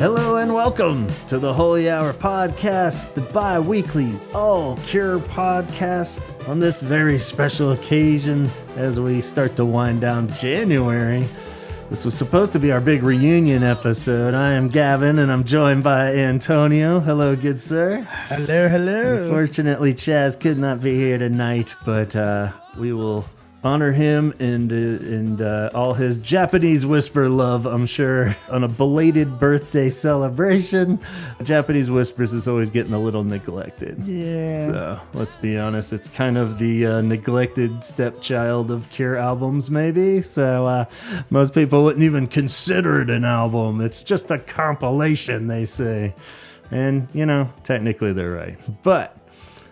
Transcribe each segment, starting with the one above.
Hello and welcome to the Holy Hour Podcast, the bi-weekly all-cure podcast on this very special occasion as we start to wind down January. This was supposed to be our big reunion episode. I am Gavin and I'm joined by Antonio. Hello, good sir. Hello, hello. Unfortunately, Chaz could not be here tonight, but we will honor him and all his Japanese whisper love, I'm sure, on a belated birthday celebration. Japanese Whispers is always getting a little neglected. Yeah. So let's be honest, it's kind of the neglected stepchild of Cure albums, maybe. So most people wouldn't even consider it an album. It's just a compilation, they say. And, you know, technically they're right. But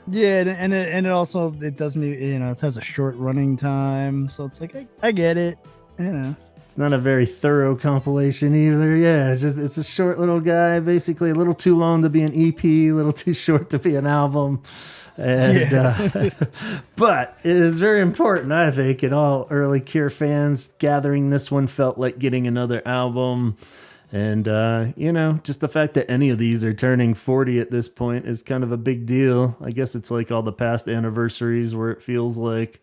yeah, and it also, it doesn't even, it has a short running time, so it's like I get it, It's not a very thorough compilation either. Yeah, it's a short little guy, basically a little too long to be an EP, a little too short to be an album. And but it is very important, I think, and all early Cure fans gathering this one felt like getting another album. And, just the fact that any of these are turning 40 at this point is kind of a big deal. I guess it's like all the past anniversaries where it feels like,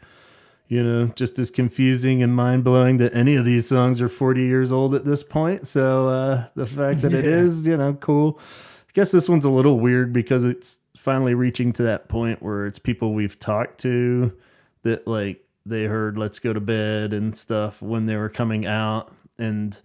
just as confusing and mind-blowing that any of these songs are 40 years old at this point. So the fact that it is, cool. I guess this one's a little weird because it's finally reaching to that point where it's people we've talked to that, like, they heard Let's Go to Bed and stuff when they were coming out, and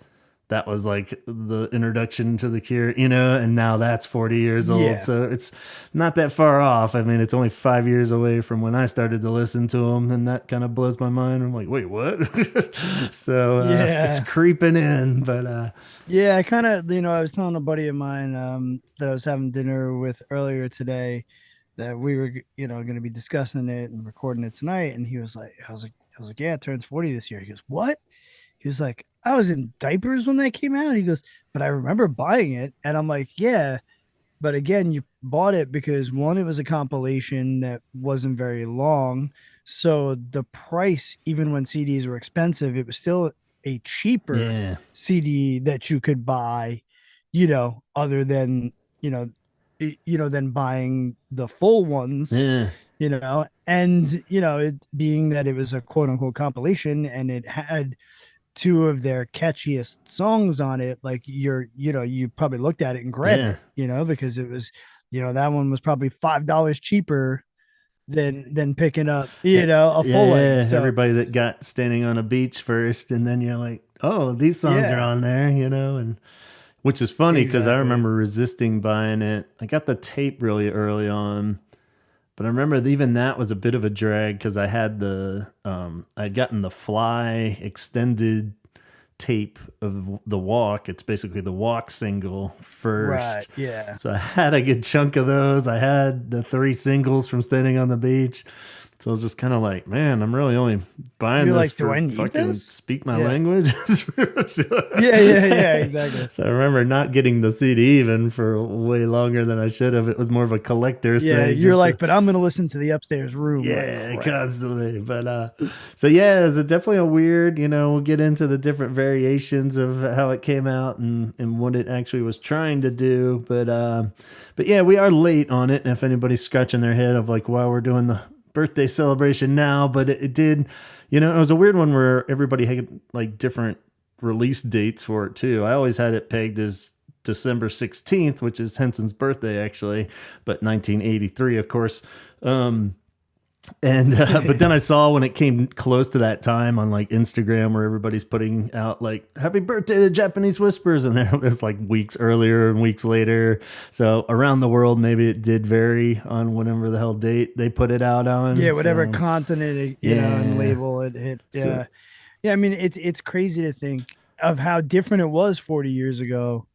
that was like the introduction to the Cure, and now that's 40 years old. Yeah. So it's not that far off. I mean, it's only 5 years away from when I started to listen to them, and that kind of blows my mind. I'm like, wait, what? So it's creeping in, but I kind of, I was telling a buddy of mine that I was having dinner with earlier today that we were, going to be discussing it and recording it tonight, and he was like, I was like, yeah, it turns 40 this year. He goes, what? He was like, I was in diapers when that came out. He goes, but I remember buying it. And I'm like, yeah, but again, you bought it because one, it was a compilation that wasn't very long. So the price, even when CDs were expensive, it was still a cheaper CD that you could buy, other than, than buying the full ones, and, it being that it was a quote unquote compilation and it had two of their catchiest songs on it, like you probably looked at it and grabbed it, because it was, that one was probably $5 cheaper than picking up, a full length. So everybody that got Standing on a Beach first, and then you're like, oh, these songs are on there, and which is funny because I remember resisting buying it. I got the tape really early on. But I remember even that was a bit of a drag because I had I'd gotten the Fly extended tape of The Walk. It's basically the Walk single first. Right, yeah. So I had a good chunk of those. I had the 3 singles from Standing on the Beach. So I was just kind of like, man, I'm really only buying this like, for fucking speak my language. Yeah, exactly. So I remember not getting the CD even for way longer than I should have. It was more of a collector's thing. Yeah, you're like, but I'm going to listen to the upstairs room. Yeah, constantly. But so yeah, it's definitely a weird, we'll get into the different variations of how it came out and what it actually was trying to do. But yeah, we are late on it. And if anybody's scratching their head of like, wow, we're doing the birthday celebration now, but it did, it was a weird one where everybody had like different release dates for it too. I always had it pegged as December 16th, which is Henson's birthday actually, but 1983, of course. But then I saw when it came close to that time on like Instagram where everybody's putting out like happy birthday to Japanese Whispers, and there's like weeks earlier and weeks later. So around the world, maybe it did vary on whatever the hell date they put it out on. Yeah, whatever continent, and label it hit. Yeah. Yeah, I mean, it's crazy to think of how different it was 40 years ago,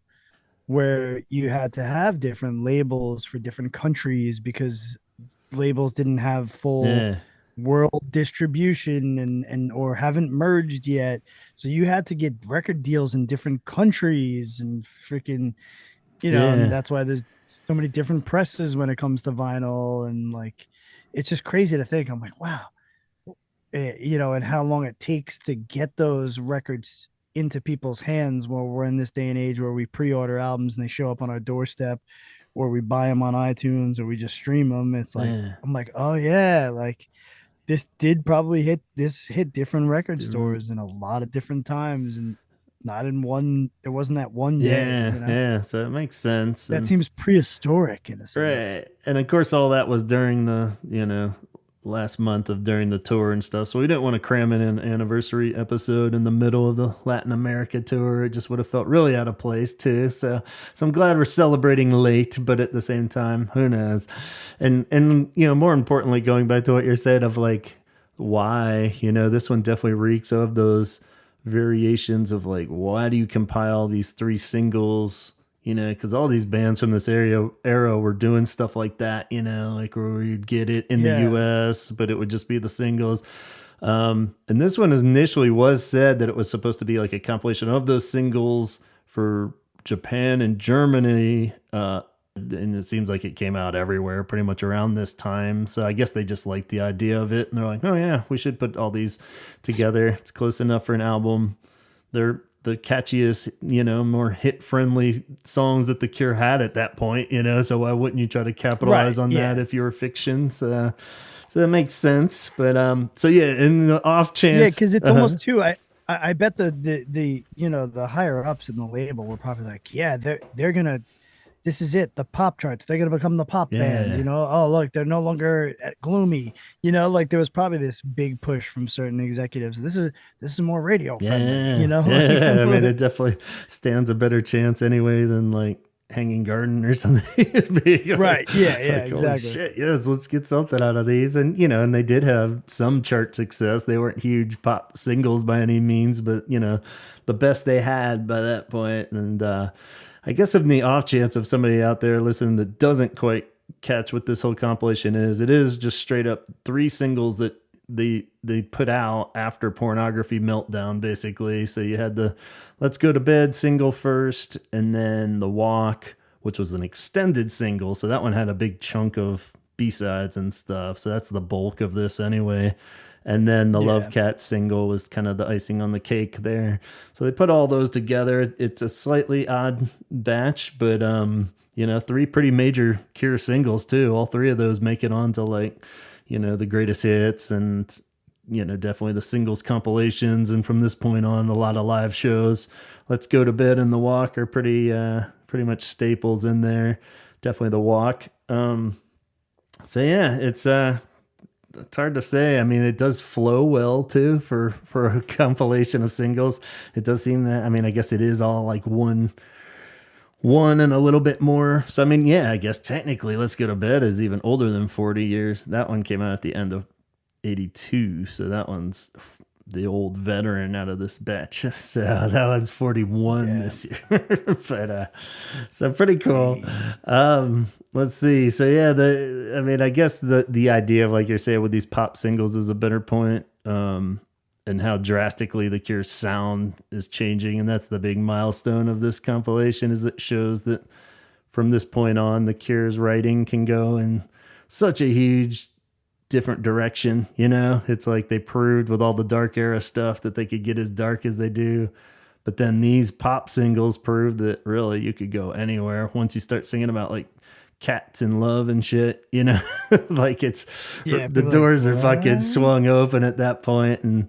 where you had to have different labels for different countries because labels didn't have full world distribution and or haven't merged yet. So you had to get record deals in different countries and freaking, and that's why there's so many different presses when it comes to vinyl. And like, it's just crazy to think. I'm like, wow, and how long it takes to get those records into people's hands while we're in this day and age where we pre-order albums and they show up on our doorstep, or we buy them on iTunes, or we just stream them. It's like, Yeah. I'm like, oh yeah, like this did probably hit different record Different. stores in a lot of different times, and not in one. It wasn't that one day, Yeah, you know. yeah. So it makes sense. That And seems prehistoric in a sense. right. And of course all that was during the, last month of during the tour and stuff. So we didn't want to cram in an anniversary episode in the middle of the Latin America tour. It just would have felt really out of place too. So I'm glad we're celebrating late, but at the same time, who knows? And more importantly, going back to what you said of like why, this one definitely reeks of those variations of like why do you compile these three singles, because all these bands from this era were doing stuff like that, like where you'd get it in the Yeah, US but it would just be the singles. And this one initially was said that it was supposed to be like a compilation of those singles for Japan and Germany, and it seems like it came out everywhere pretty much around this time. So I guess they just liked the idea of it, and they're like, oh yeah, we should put all these together. It's close enough for an album. They're the catchiest, more hit friendly songs that the Cure had at that point, so why wouldn't you try to capitalize right. on that Yeah, if you were fiction? So that makes sense. But so yeah, in the off yeah, chance, because it's almost too. I bet the the higher ups in the label were probably like, yeah, they're gonna, this is it, the pop charts, they're gonna become the pop band, yeah, oh look, they're no longer gloomy, like there was probably this big push from certain executives. This is more radio friendly, yeah, like yeah. I mean, it definitely stands a better chance anyway than like Hanging Garden or something. Being right. Yeah, yeah, like, holy exactly. shit, yes, let's get something out of these. And and they did have some chart success. They weren't huge pop singles by any means, but the best they had by that point. And I guess in the off chance of somebody out there listening that doesn't quite catch what this whole compilation is, it is just straight up three singles that they put out after Pornography Meltdown, basically. So you had the Let's Go to Bed single first, and then The Walk, which was an extended single. So that one had a big chunk of B-sides and stuff. So that's the bulk of this anyway. And then the Love Yeah, Cat single was kind of the icing on the cake there. So they put all those together. It's a slightly odd batch, but three pretty major Cure singles too. All three of those make it onto like, the greatest hits and definitely the singles compilations. And from this point on, a lot of live shows. Let's Go to Bed and The Walk are pretty much staples in there. Definitely The Walk. So yeah, it's hard to say. I mean, it does flow well too for a compilation of singles. It does seem that, I mean, I guess it is all like one and a little bit more. So I mean, yeah, I guess technically Let's Go to Bed is even older than 40 years. That one came out at the end of 82, so that one's the old veteran out of this batch. So that one's 41 yeah. this year. But so pretty cool. Dang. Let's see. So yeah, I mean, I guess the idea of, like you're saying, with these pop singles is a better point. And how drastically the Cure's sound is changing, and that's the big milestone of this compilation, is it shows that from this point on the Cure's writing can go in such a huge different direction. It's like they proved with all the dark era stuff that they could get as dark as they do, but then these pop singles proved that really you could go anywhere once you start singing about like cats and love and shit. Like it's Yeah, the people are doors are like, fucking what? swung open at that point, and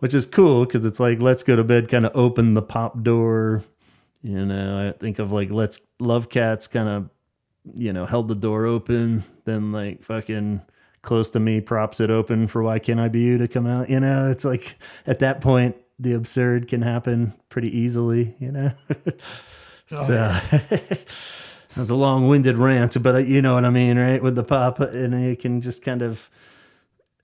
which is cool because it's like Let's Go to Bed kind of opened the pop door. I think of like Let's Love Cats kind of, held the door open. Then like fucking Close to Me props it open for Why Can't I Be You to come out. It's like at that point, the absurd can happen pretty easily. Oh So yeah. that was a long winded rant, but you know what I mean, right? With the pop, and you can just kind of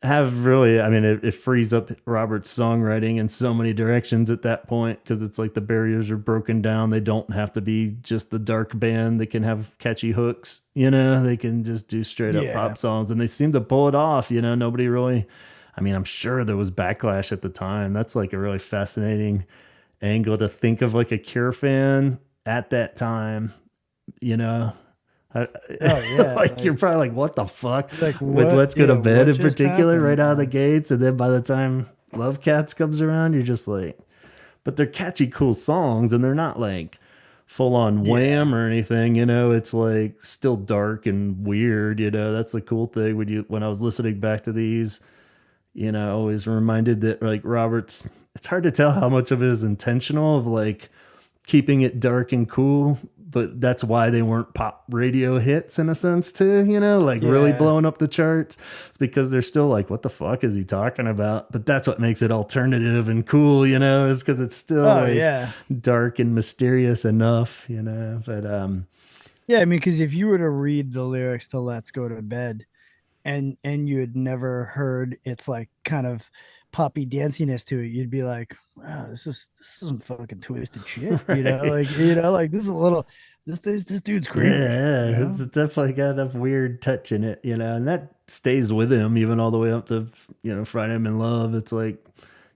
have really, I mean, it frees up Robert's songwriting in so many directions at that point, because it's like the barriers are broken down. They don't have to be just the dark band. They can have catchy hooks, they can just do straight up Yeah. pop songs, and they seem to pull it off. Nobody really, I mean, I'm sure there was backlash at the time. That's like a really fascinating angle to think of, like a Cure fan at that time, you know. I- Oh yeah. like you're probably like, what the fuck? Like With what? Let's Go to Yeah, Bed what in just particular, right happened? out of the gates, and then by the time Love Cats comes around, you're just like but they're catchy, cool songs, and they're not like full on Yeah. wham or anything. It's like still dark and weird. That's the cool thing when I was listening back to these. Always reminded that like Robert's. It's hard to tell how much of it is intentional of like keeping it dark and cool, but that's why they weren't pop radio hits in a sense too, like really Yeah. blowing up the charts. It's because they're still like, what the fuck is he talking about? But that's what makes it alternative and cool, is because it's still Oh like yeah. dark and mysterious enough, but Yeah, I mean, because if you were to read the lyrics to "Let's Go to Bed" and you had never heard its like kind of poppy danciness to it, you'd be like, "Wow, this is some fucking twisted shit." right. Like this is a little this dude's crazy. Yeah, it's definitely got enough weird touch in it, and that stays with him even all the way up to, Friday I'm in Love. It's like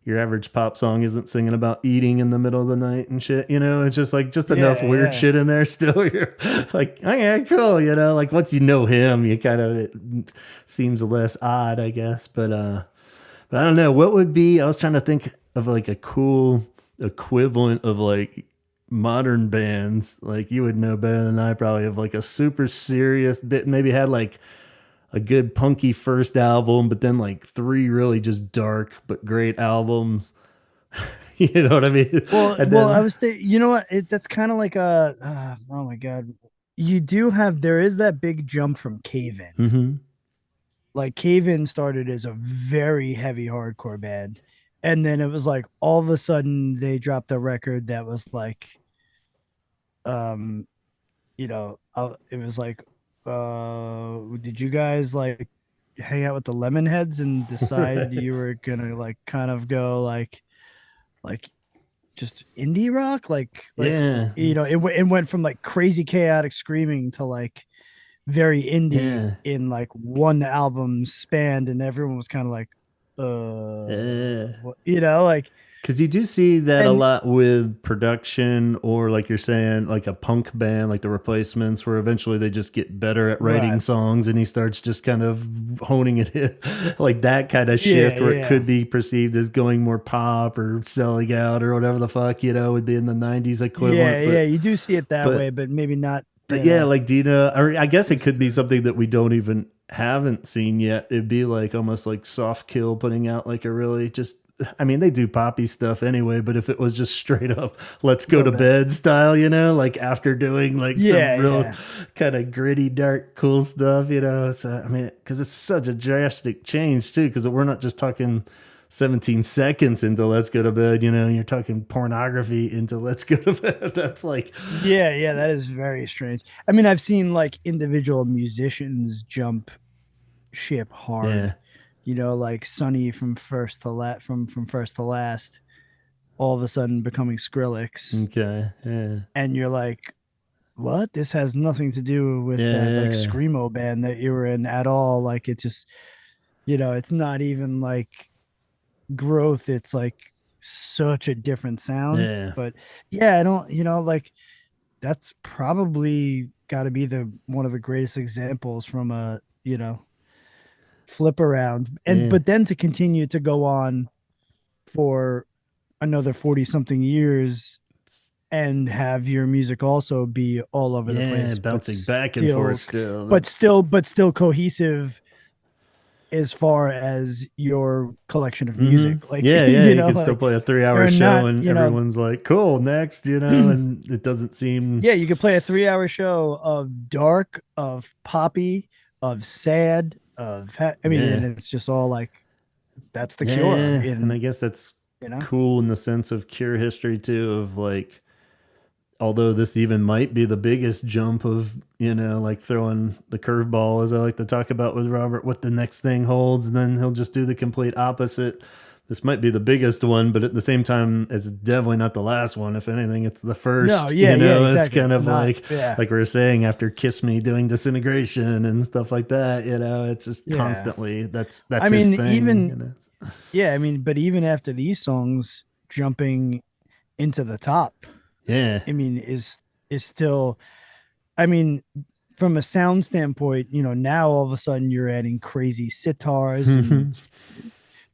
your average pop song isn't singing about eating in the middle of the night and shit, It's just like just enough Yeah, weird yeah. shit in there still. You're like, okay, cool, like once you know him, you kind of it seems less odd, I guess. But I don't know what would be. I was trying to think of like a cool equivalent of like modern bands. Like you would know better than I probably of like a super serious bit. Maybe had like a good punky first album, but then like three really just dark but great albums. You know what I mean? And Well, I then was thinking, you know what? That's kind of like a, oh my God. There is that big jump from Cave In. mhm. Like Cave In started as a very heavy hardcore band. And then it was like all of a sudden they dropped a record that was like, um, it was like, did you guys like hang out with the Lemonheads and decide Right. you were gonna like kind of go like just indie rock, Yeah. it went from like crazy chaotic screaming to like very indie Yeah. in like one album spanned, and everyone was kind of like Yeah. what, like. Because you do see that a And lot with production, or like you're saying, like a punk band, like the Replacements, where eventually they just get better at writing right, songs, and he starts just kind of honing it in, like that kind of yeah, shift where it yeah, could be perceived as going more pop or selling out or whatever the fuck, would be in the 90s yeah, equivalent. yeah, you do see it that way, But, but maybe not, but yeah, like, do you know, or I guess it just could be something that we don't even haven't seen yet. It'd be like almost like Soft Kill putting out like a really just, I mean, they do poppy stuff anyway, but if it was just straight up, let's go go to back. bed style, like after doing like some Yeah, real yeah. kind of gritty, dark, cool stuff, So, I mean, because it's such a drastic change too, because we're not just talking 17 seconds into let's go to bed, you're talking pornography into let's go to bed. That's like, Yeah, yeah, that is very strange. I mean, I've seen like individual musicians jump ship hard. yeah, Like Sonny from first to last, all of a sudden becoming Skrillex, okay, yeah, and you're like, what? This has nothing to do with that like yeah, screamo band that you were in at all. Like it just, it's not even like growth. It's like such a different sound. yeah, But yeah, I don't, like that's probably got to be the one of the greatest examples from a flip around. And yeah. but then to continue to go on for another 40 something years and have your music also be all over the Yeah, place, bouncing back and forth still. That's but still cohesive as far as your collection of music, like yeah, yeah. You can still like play a 3 hour they're show not, and everyone's like, cool, next, and it doesn't seem yeah, you could play a 3 hour show of dark, of poppy, of sad, I mean, yeah. and it's just all like that's the cure Yeah. And I in, guess that's you know cool in the sense of Cure history too, of like although this even might be the biggest jump of, like throwing the curveball, as I like to talk about with Robert, what the next thing holds, and then he'll just do the complete opposite. This might be the biggest one, but at the same time, it's definitely not the last one. If anything, it's the no, first. yeah, yeah, It's exactly, kind it's of not, yeah, like we were saying after Kiss Me doing Disintegration and stuff like that. It's just yeah. constantly I that's his mean, thing. even, yeah, I mean, but even after these songs jumping into the top, Yeah. I mean, is still, I mean, from a sound standpoint, now all of a sudden you're adding crazy sitars and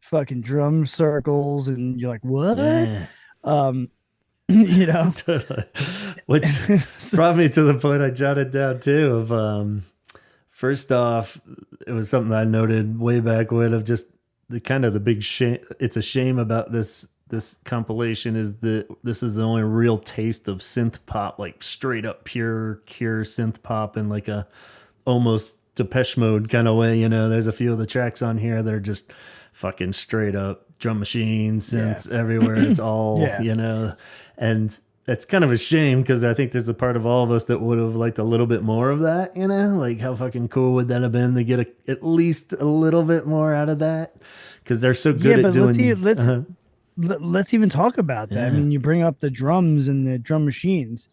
fucking drum circles, and you're like, what? Yeah. Um, you know, Totally. Which so, brought me to the point I jotted down too of first off, it was something I noted way back when of just the kind of the big shame. It's a shame about this compilation is that this is the only real taste of synth pop, like straight up pure synth pop in like a almost Depeche Mode kind of way. You know, there's a few of the tracks on here that are just fucking straight up drum machine yeah, synths everywhere. It's all, yeah, you know, and it's kind of a shame because I think there's a part of all of us that would have liked a little bit more of that, you know, like how fucking cool would that have been to get at least a little bit more out of that because they're so yeah. good at But let's see, doing, let's even talk about that. I yeah, mean, you bring up the drums and the drum machines.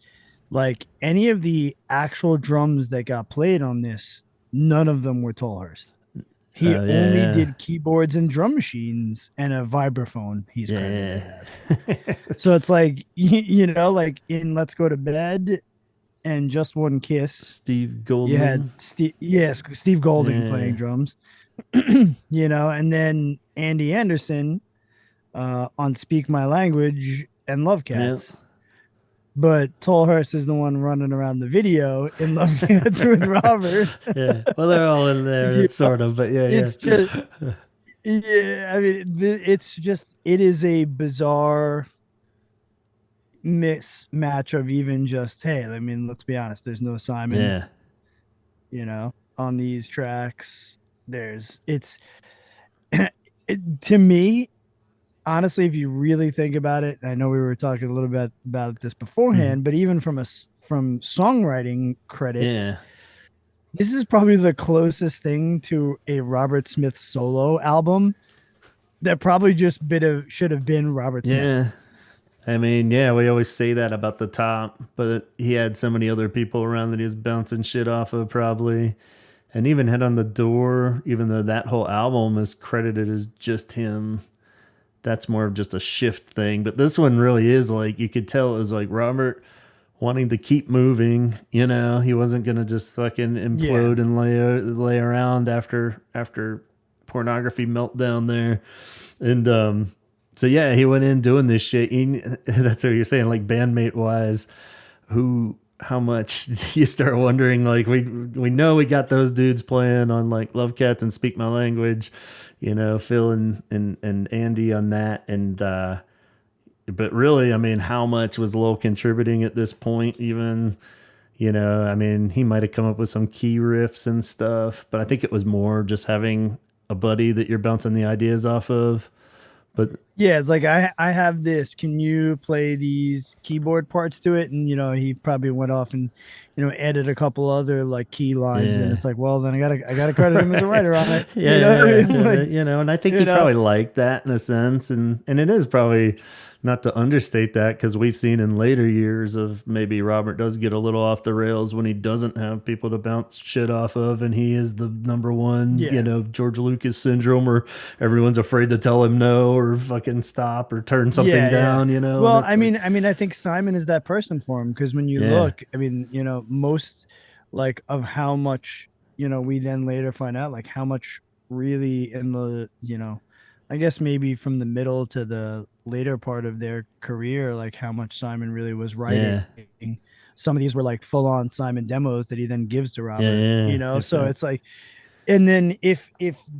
Like any of the actual drums that got played on this, none of them were Tolhurst. He only yeah, did keyboards and drum machines and a vibraphone, he's yeah, credited as. yeah. So it's like, you know, like in Let's Go to Bed and Just One Kiss, Steve you had Goldman, Steve Golding playing yeah, drums, you know, and then Andy Anderson on Speak My Language and Love yeah. Cats. But Tolhurst is the one running around the video in Love Cats with Robert. Yeah. Well, they're all in there, You it's know, sort of, but yeah, it's just, yeah. yeah, I mean, it's just, it is a bizarre mismatch of even just, hey, I mean, let's be honest, there's no Simon, Yeah. you know, on these tracks. It's, to me, honestly, if you really think about it, I know we were talking a little bit about this Mhm. beforehand, but even from songwriting credits, Yeah. this is probably the closest thing to a Robert Smith solo album that probably just should have been Robert Smith. Yeah. I mean, yeah, we always say that about the top, but he had so many other people around that he was bouncing shit off of, probably. And even Head on the Door, even though that whole album is credited as just him, that's more of just a shift thing. But this one really is like, you could tell it was like Robert wanting to keep moving. You know, he wasn't gonna just fucking Yeah. implode and lay around after pornography meltdown there. And so yeah, he went in doing this shit. That's what you're saying, like bandmate wise, who how much you start wondering like we know we got those dudes playing on like Love Cats and Speak My Language, you know, Phil and Andy on that and but really, I mean, how much was Lowell contributing at this point? Even, you know, I mean, he might have come up with some key riffs and stuff, but I think it was more just having a buddy that you're bouncing the ideas off of. But Yeah, it's like I have this. Can you play these keyboard parts to it? And you know, he probably went off and added a couple other like key lines, and yeah, it's like, well, then I gotta credit him as a right. writer on it. You know, what I Yeah, mean? Like, you know, and I think you he know, probably liked that in a sense, and it is probably not to understate that because we've seen in later years of maybe Robert does get a little off the rails when he doesn't have people to bounce shit off of, and he is the number one, you yeah, know, George Lucas syndrome, or everyone's afraid to tell him no or fucking stop or turn something yeah. down, you know, and Well, it's like, I mean, I think Simon is that person for him because when you yeah, look, I mean, most like of how much we then later find out like how much really in the I guess maybe from the middle to the later part of their career, like how much Simon really was writing. yeah, Some of these were like full on Simon demos that he then gives to yeah, Robert, yeah, if so that, it's like, and then if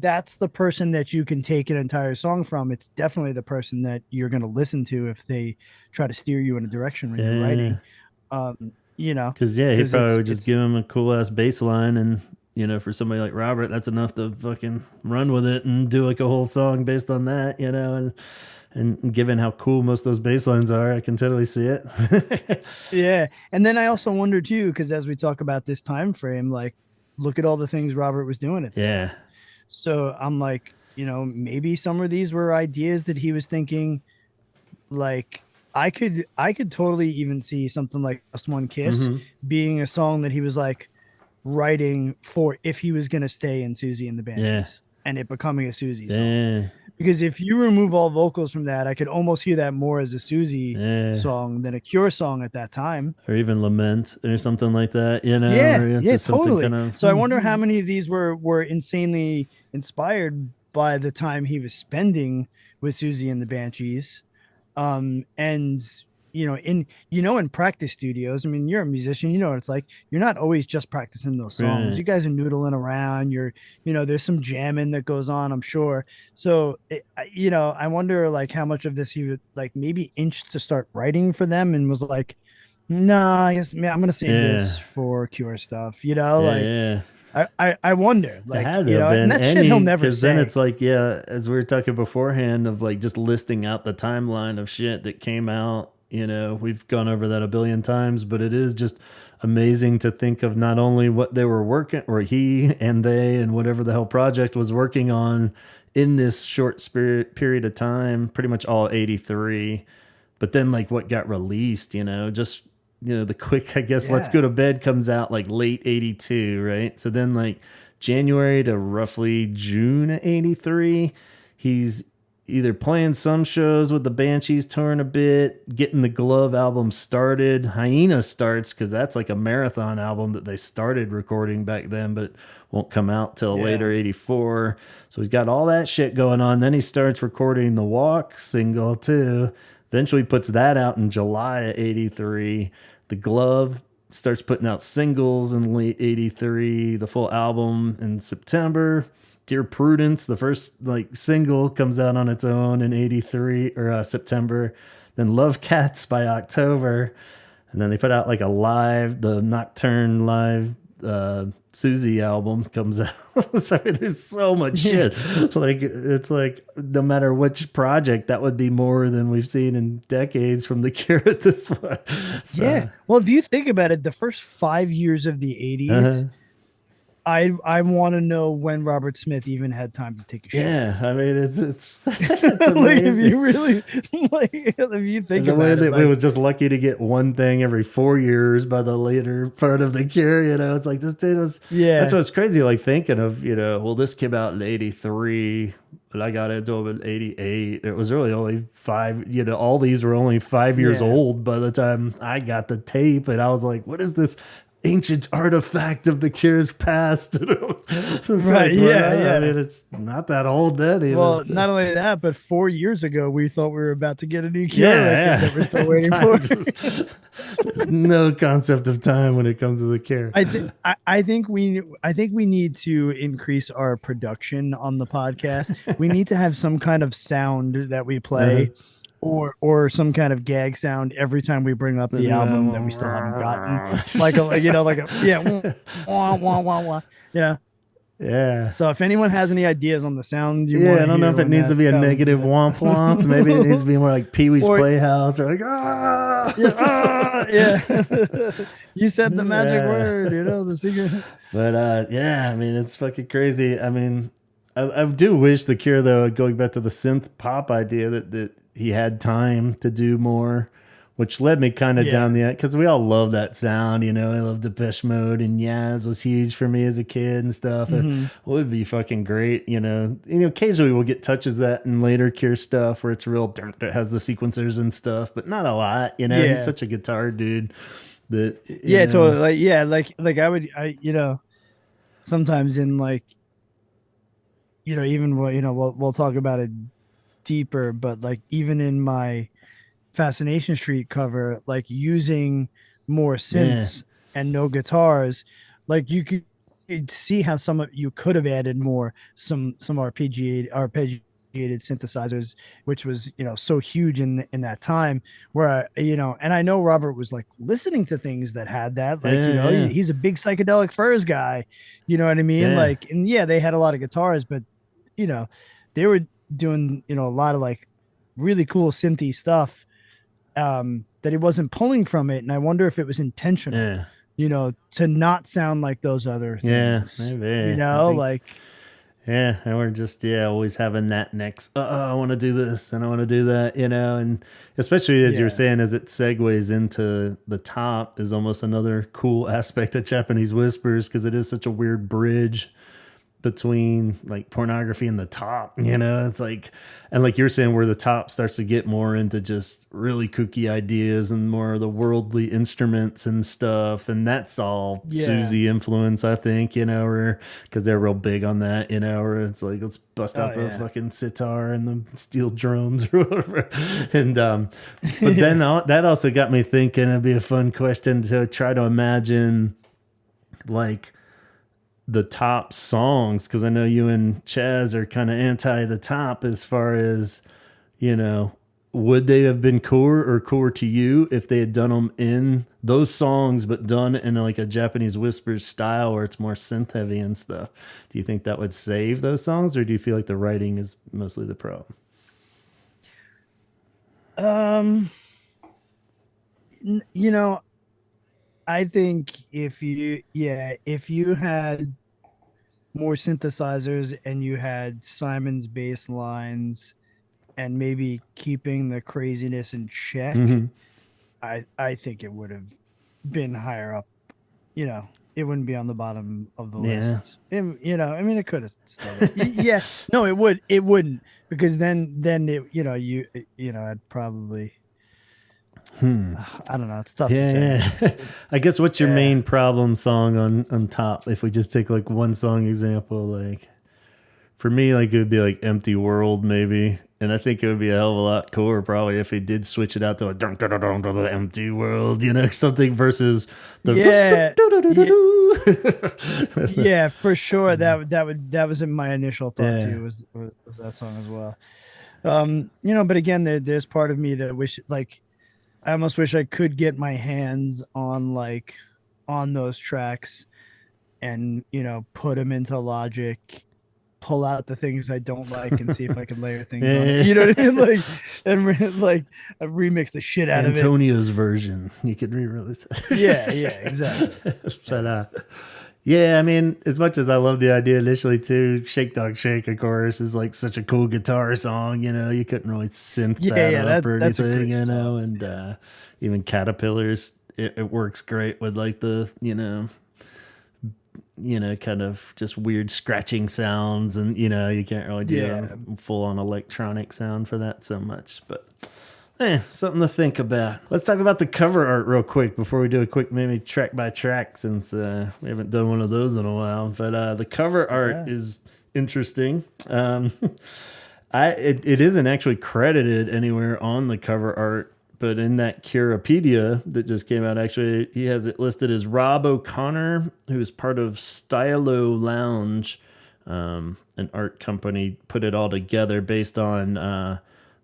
that's the person that you can take an entire song from, it's definitely the person that you're going to listen to if they try to steer you in a direction when you're yeah. writing. Cause yeah, he Because probably it's would just give him a cool ass bass line and you know, for somebody like Robert, that's enough to fucking run with it and do like a whole song based on that, you know, and given how cool most of those bass lines are, I can totally see it. Yeah, and then I also wonder too, because as we talk about this time frame, like look at all the things Robert was doing at this Yeah. time. So I'm like, maybe some of these were ideas that he was thinking. Like I could totally even see something like Just One Kiss Mm-hmm. being a song that he was like writing for if he was gonna stay in Susie and the Yeah. Banshees and it becoming a Susie song. Yeah. Because if you remove all vocals from that, I could almost hear that more as a Susie Yeah. song than a Cure song at that time. Or even Lament or something like that, you know, Yeah, or it's yeah, just something totally. kind of So I wonder how many of these were insanely inspired by the time he was spending with Susie and the Banshees. And in practice studios, I mean, you're a musician, you know what it's like. You're not always just practicing those songs. Right. You guys are noodling around. There's some jamming that goes on, I'm sure. So I wonder like how much of this he would like maybe inched to start writing for them and was like, nah, I guess man, I'm gonna save this Yeah. for Cure stuff, Yeah. like Yeah. I wonder, It like, had to have and been that shit he'll any, never because then say. it's like, yeah, as we were talking beforehand of like just listing out the timeline of shit that came out. We've gone over that a billion times, but it is just amazing to think of not only what they were working, or he and they and whatever the hell project was working on in this short spirit period of time, pretty much all 83. But then like what got released, just the quick, I guess, Let's Yeah. Go to Bed comes out like late 82, right? So then like January to roughly June 83, he's either playing some shows with the Banshees touring a bit, getting the Glove album started. Hyena starts because that's like a marathon album that they started recording back then, but won't come out till Yeah. later 84. So he's got all that shit going on. Then he starts recording the Walk single too. Eventually puts that out in July of 83. The Glove starts putting out singles in late 83. The full album in September. Dear Prudence, the first like single, comes out on its own in 83 or September. Then Love Cats by October. And then they put out like the Nocturne live Susie album comes out. So I mean, there's so much Yeah. shit. Like it's like no matter which project, that would be more than we've seen in decades from the Cure at this point. Yeah. So Well, if you think about it, the first 5 years of the uh, 80s, I want to know when Robert Smith even had time to take a shit. yeah, I mean it's it's Like if amazing. you really like if you think The way about it, that we like was just lucky to get one thing every 4 years by the later part of the Cure, it's like this dude was. That's yeah, what's crazy. Like thinking of, well, this came out in '83, but I got into it in '88. It was really only five. All these were only 5 years yeah. old by the time I got the tape, and I was like, what is this? Ancient artifact of the Cure's past. It's Right, like, yeah, well, I yeah. mean, it's not that old then, even. Well, So. not only that, but 4 years ago we thought we were about to get a new Cure record Yeah, that we're still yeah. waiting for. Time just there's no concept of time when it comes to the Care. I think we need to increase our production on the podcast. We need to have some kind of sound that we Uh-huh. play, or some kind of gag sound every time we bring up the album that we still haven't gotten. Like a yeah, wah, wah, wah, wah. Yeah. Yeah. So if anyone has any ideas on the sound you want Yeah, I to don't know hear if it when needs to that be a comes, negative womp womp. Maybe it needs to be more like Pee Wee's or Playhouse or like, ah. yeah, yeah. You said the magic Yeah. word, the secret. But yeah, I mean, it's fucking crazy. I mean, I do wish the Cure, though, going back to the synth pop idea, that he had time to do more, which led me kind of down Yeah. the, because we all love that sound. I love Depeche Mode, and Yaz was huge for me as a kid and stuff. It Hmm. would be fucking great. Occasionally we'll get touches of that in later Cure stuff where it's real, it has the sequencers and stuff, but not a lot. He's Yeah. such a guitar dude that, Yeah, totally. Like, yeah, like sometimes in like, even we'll talk about it deeper, but like even in my Fascination Street cover, like using more yeah, synths and no guitars, like you'd see how some of you could have added more some arpeggiated synthesizers, which was so huge in that time. Where and I know Robert was like listening to things that had that, like yeah, yeah, he's a big psychedelic furs guy, you know what I mean? yeah, Like, and yeah, they had a lot of guitars, but you know they were doing a lot of like really cool synthy stuff, that he wasn't pulling from it. And I wonder if it was intentional, yeah. to not sound like those other Yeah, things, maybe. I think, like, yeah, and we're just, yeah, always having that next, I want to do this and I want to do that, and especially as you're yeah, saying, as it segues into the top, is almost another cool aspect of Japanese Whispers because it is such a weird bridge between like pornography and the top, you know, it's like, and like you're saying, where the top starts to get more into just really kooky ideas and more of the worldly instruments and stuff. And that's all Yeah. Susie influence, I think, you know, or because they're real big on that, you know, where it's like, let's bust Oh out the yeah. fucking sitar and the steel drums or whatever. And, but then Yeah. that also got me thinking it'd be a fun question to try to imagine like the top songs, because I know you and Chaz are kind of anti the top as far as, you know, would they have been cooler to you if they had done them in those songs but done in like a Japanese whispers style where it's more synth heavy and stuff? Do you think that would save those songs, or do you feel like the writing is mostly the problem? Um, you know, I think if you had more synthesizers and you had Simon's bass lines and maybe keeping the craziness in check, Mm-hmm. I think it would have been higher up. You know, it wouldn't be on the bottom of the Yeah. list. You know, I mean, it could have still been. Yeah, no, it would. It wouldn't, because then it, you know, I'd probably. Hmm. I don't know. It's tough to say. Yeah, yeah. I guess what's your Yeah. main problem song on top? If we just take like one song example, like for me, like it would be like "Empty World" maybe, and I think it would be a hell of a lot cooler probably if he did switch it out to a dun, dun, dun, dun, dun, the empty world, you know, something versus the Yeah. Yeah. Yeah, for sure. so, That was in my initial thought yeah. too, was that song as well. But again, there's part of me that wish, like, I almost wish I could get my hands on, like, on those tracks and, put them into Logic, pull out the things I don't like and see if I can layer things on it. Yeah. You know what I mean? Like, like remix the shit out of it. Antonio's version. You could re-release Yeah, yeah, exactly. it. But Yeah. yeah, I mean, as much as I love the idea initially too, Shake Dog Shake, of course, is like such a cool guitar song, you know, you couldn't really synth Yeah, that yeah, up or that's a anything, great you know, song. and even Caterpillars, it works great with like the, kind of just weird scratching sounds, and you can't really do Yeah. a full on electronic sound for that so much, but something to think about. Let's talk about the cover art real quick before we do a quick maybe track by track, since we haven't done one of those in a while. But the cover art Yeah. is interesting. It isn't actually credited anywhere on the cover art, but in that Curapedia that just came out, actually, he has it listed as Rob O'Connor, who is part of Stylo Lounge, an art company, put it all together based on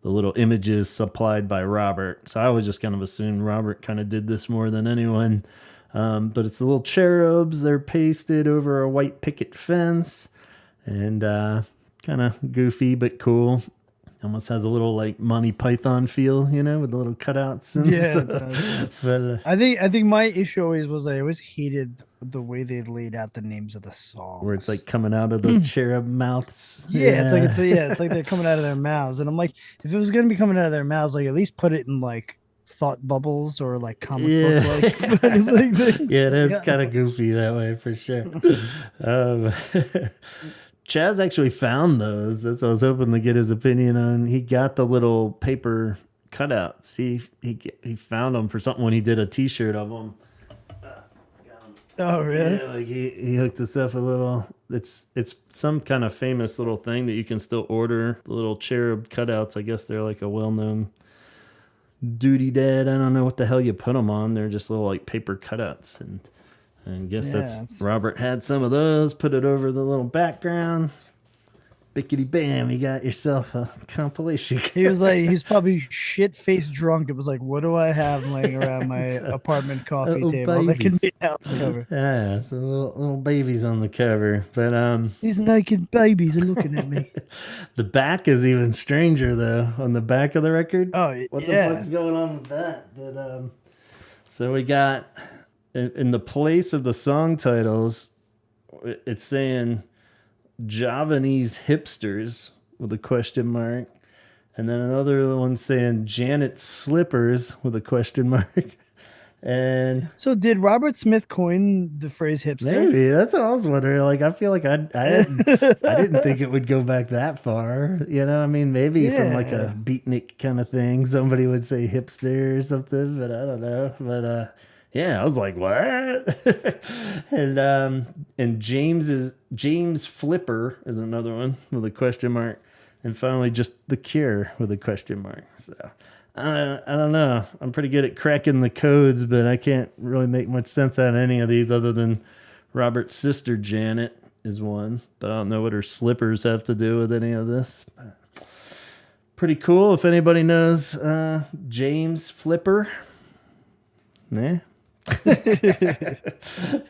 the little images supplied by Robert. So I always just kind of assumed Robert kind of did this more than anyone. But it's the little cherubs. They're pasted over a white picket fence, and kind of goofy but cool. Almost has a little like Monty Python feel, with the little cutouts and Yeah, it does. stuff. But I think my issue always was I always hated the way they laid out the names of the where it's songs. like coming out of the cherub mouths. Yeah, Yeah. it's like they're coming out of their mouths, and I'm like, if it was gonna be coming out of their mouths, like, at least put it in like thought bubbles or like comic book Yeah. like things. Yeah, it is Yeah. kind of goofy that way for sure. Um, Chaz actually found those. That's what I was hoping to get his opinion on. He got the little paper cutouts. He found them for something when he did a T-shirt of them. Oh, really? Yeah, like he hooked us up a little. It's some kind of famous little thing that you can still order. The little cherub cutouts. I guess they're like a well-known duty dad. I don't know what the hell you put them on. They're just little like paper cutouts, and I guess Yeah. Robert had some of those. Put it over the little background. Bickety bam! You got yourself a compilation. He's probably shit faced drunk. It was like, what do I have laying around my apartment coffee Little table that can babies. be out the cover? Yeah, so little babies on the cover, but These naked babies are looking at me. the back is even stranger though. On the back of the record, Oh, what the yeah. fuck's going on with that? But so we got in the place of the song titles, it's saying Javanese hipsters with a question mark, and then another one saying Janet slippers with a question mark, And So did Robert Smith coin the phrase hipster? maybe that's what I was wondering. Like, I feel like I didn't think it would go back that far. I mean, maybe from like a Yeah. beatnik kind of thing, somebody would say hipster or something, but I don't know. But yeah, I was like, what? And James Flipper is another one with a question mark, and finally just The Cure with a question mark. So I don't know. I'm pretty good at cracking the codes, but I can't really make much sense out of any of these other than Robert's sister Janet is one, but I don't know what her slippers have to do with any of this. Pretty cool. If anybody knows James Flipper, nah.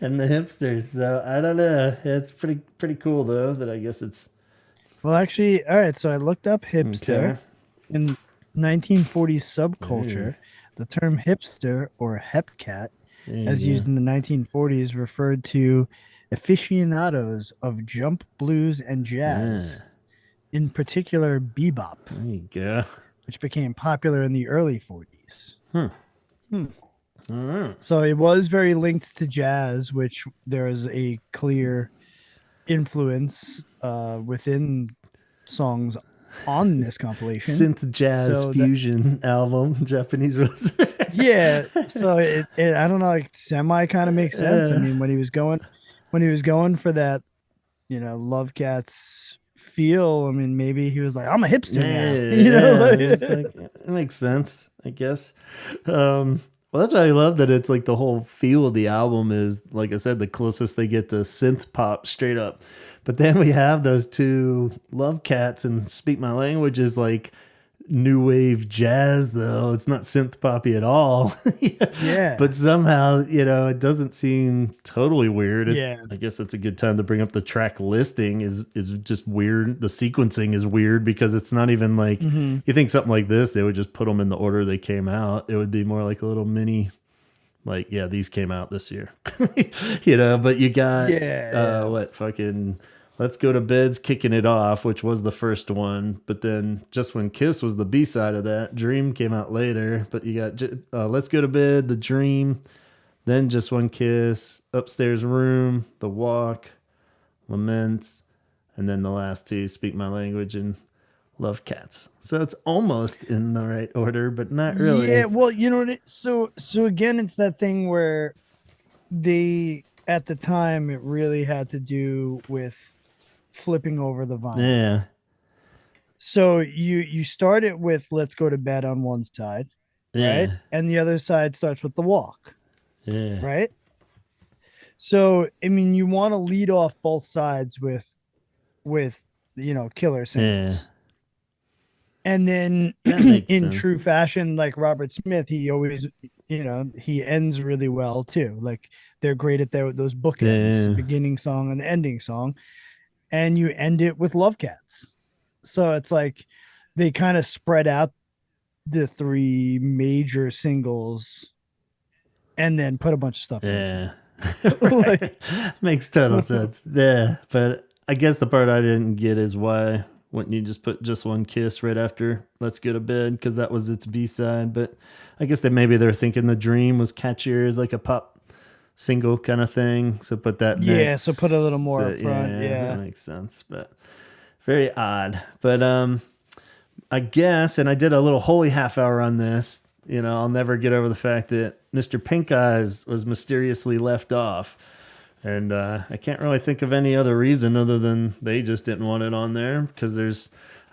And the hipsters. So I don't know. It's pretty cool though. That I guess it's Well, actually, all right. So I looked up hipster okay. in 1940s Ooh, subculture. The term hipster or hepcat, there as you used go. in the 1940s, referred to aficionados of jump, blues, and jazz, Ah, in particular bebop, there you go. which became popular in the early 40s. Hmm. Hmm. All right. So it was very linked to jazz, which there is a clear influence within songs on this compilation. Synth jazz So that fusion album, Japanese was. yeah, so it I don't know, like semi kind of makes sense. I uh, mean, when he was going for that, Love Cats feel, I mean, maybe he was like, I'm a hipster now, yeah, yeah. It's like like it makes sense, I guess. Well, that's why I love that it's like the whole feel of the album is, like I said, the closest they get to synth pop straight up. But then we have those two Love Cats and Speak My Language is like new wave jazz though. It's not synth poppy at all. yeah, But somehow, it doesn't seem totally weird. yeah. I guess it's a good time to bring up the track listing is just weird. The sequencing is weird because it's not even like Hmm. you think something like this, they would just put them in the order they came out. It would be more like a little mini like, yeah, these came out this year. But you got Yeah, yeah. what fucking Let's Go to Bed's kicking it off, which was the first one, but then Just When Kiss was the B side of that. Dream came out later, but you got Let's Go to Bed, The Dream, then Just One Kiss, Upstairs Room, The Walk, Laments, and then the last two, Speak My Language and Love Cats. So it's almost in the right order, but not really. Yeah, well, so again, it's that thing where they at the time it really had to do with flipping over the vinyl. Yeah, So you start it with Let's Go to Bed on one side, right? yeah, And the other side starts with The Walk, yeah, right? So I mean, you want to lead off both sides with killer yeah. singles. And then That makes in sense. true fashion, like Robert Smith, he always, he ends really well too. Like they're great at those bookends, Yeah, beginning song and the ending song. And you end it with Love Cats. So it's like they kind of spread out the three major singles and then put a bunch of stuff in yeah. between. Like, Right. Makes total sense. Yeah, but I guess the part I didn't get is why wouldn't you just put Just One Kiss right after Let's Go to Bed because that was its B side. But I guess that maybe they're thinking The Dream was catchier as like a pop single kind of thing. So put that yeah, so put a little next. more up front. Yeah, that Yeah. makes sense. But very odd. But I guess, and I did a little holy half hour on this. I'll never get over the fact that Mr. Pink Eyes was mysteriously left off. And I can't really think of any other reason other than they just didn't want it on there because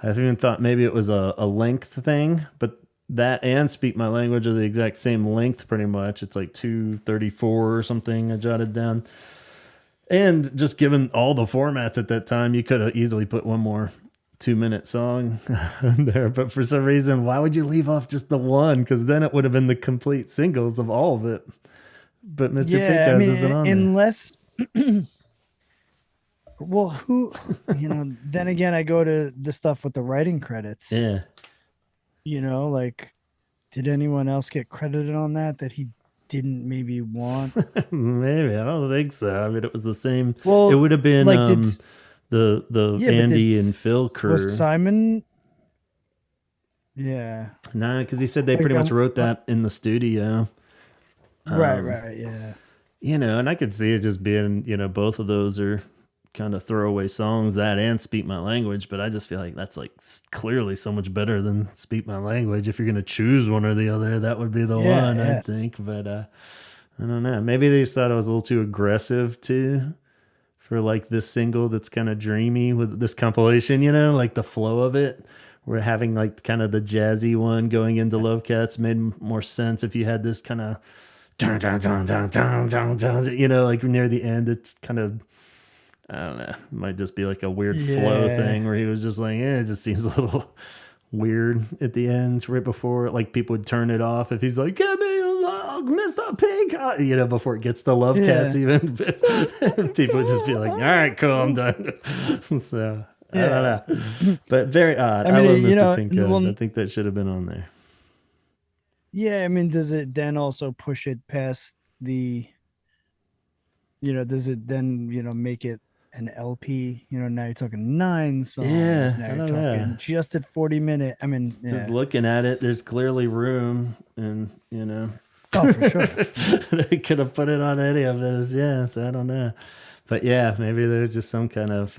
I even thought maybe it was a length thing, but that and Speak My Language are the exact same length pretty much. It's like 234 or something I jotted down. And just given all the formats at that time, you could have easily put one more 2-minute song there. But for some reason, why would you leave off just the one? Because then it would have been the complete singles of all of it. But Mr. Pink Yeah. I Eyes isn't mean, on there. unless, well, then again, I go to the stuff with the writing credits, Yeah. like, did anyone else get credited on that he didn't maybe want? Maybe. I don't think so. I mean, it was the same. It Well, would have been like, the yeah, but Andy and Phil was crew. Simon, yeah, Nah, because he said they like, pretty much wrote that in the studio. Right, yeah. And I could see it just being, both of those are kind of throwaway songs, that and Speak My Language, but I just feel like that's like clearly so much better than Speak My Language. If you're going to choose one or the other, that would be the one, I think. But I don't know. Maybe they just thought it was a little too aggressive too for like this single that's kind of dreamy with this compilation, like the flow of it. We're having like kind of the jazzy one going into Love Cats made more sense if you had this kind of like near the end. It's kind of, I don't know, it might just be like a weird flow thing where he was just like, it just seems a little weird at the end, right before like people would turn it off if he's like, give me a log, Mr. Pink, before it gets to Love Cats even. People would just be like, all right, cool, I'm done. So I don't know, but very odd. I love Mr. Pink. I think that should have been on there. Yeah, I mean, does it then also push it past the, does it then, make it an LP? Now you're talking 9 songs. Yeah, now you're talking just at 40-minute. I mean, just looking at it, there's clearly room, and oh, for sure. They could have put it on any of those. Yeah, so I don't know, but yeah, maybe there's just some kind of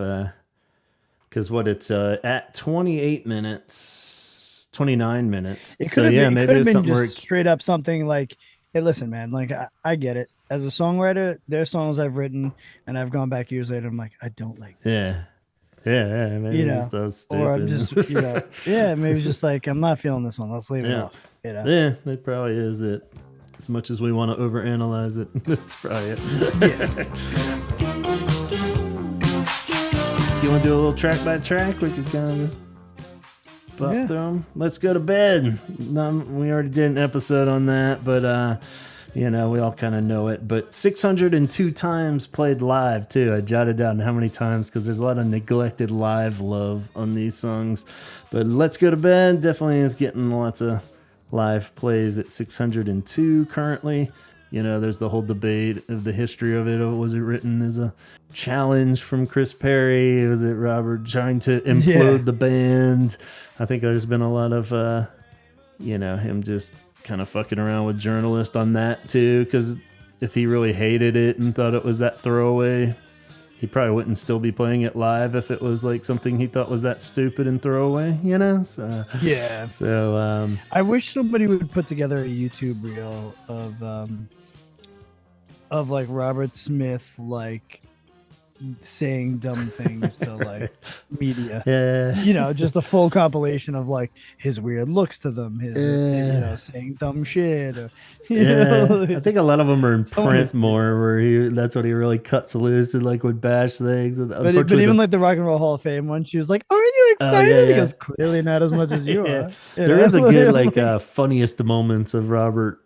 because it's at 28 minutes, 29 minutes. It could have been, maybe it been just straight up something like, hey, listen, man, like I get it. As a songwriter, there's songs I've written and I've gone back years later. I'm like, I don't like this. Yeah. Maybe it's stupid. Or I'm just, maybe it's just like, I'm not feeling this one. Let's leave it off. Yeah, it probably is it. As much as we want to overanalyze it, that's probably it. You want to do a little track by track? We could kind of just buff through them. Let's Go to Bed. We already did an episode on that, but we all kind of know it. But 602 times played live too. I jotted down how many times because there's a lot of neglected live love on these songs. But Let's Go to Bed definitely is getting lots of live plays at 602 currently. There's the whole debate of the history of it. Was it written as a challenge from Chris Perry? Was it Robert trying to implode the band? I think there's been a lot of, him just kind of fucking around with journalists on that too. Because if he really hated it and thought it was that throwaway, he probably wouldn't still be playing it live if it was like something he thought was that stupid and throwaway, So yeah. So I wish somebody would put together a YouTube reel of like Robert Smith like saying dumb things to like media. Yeah. Just a full compilation of like his weird looks to them, his saying dumb shit. Or, I think a lot of them are in print more, where that's what he really cuts loose and like would bash things. But even like the Rock and Roll Hall of Fame one, she was like, "Aren't you excited?" He goes, "Clearly not as much as you are." There is a good like funniest moments of Robert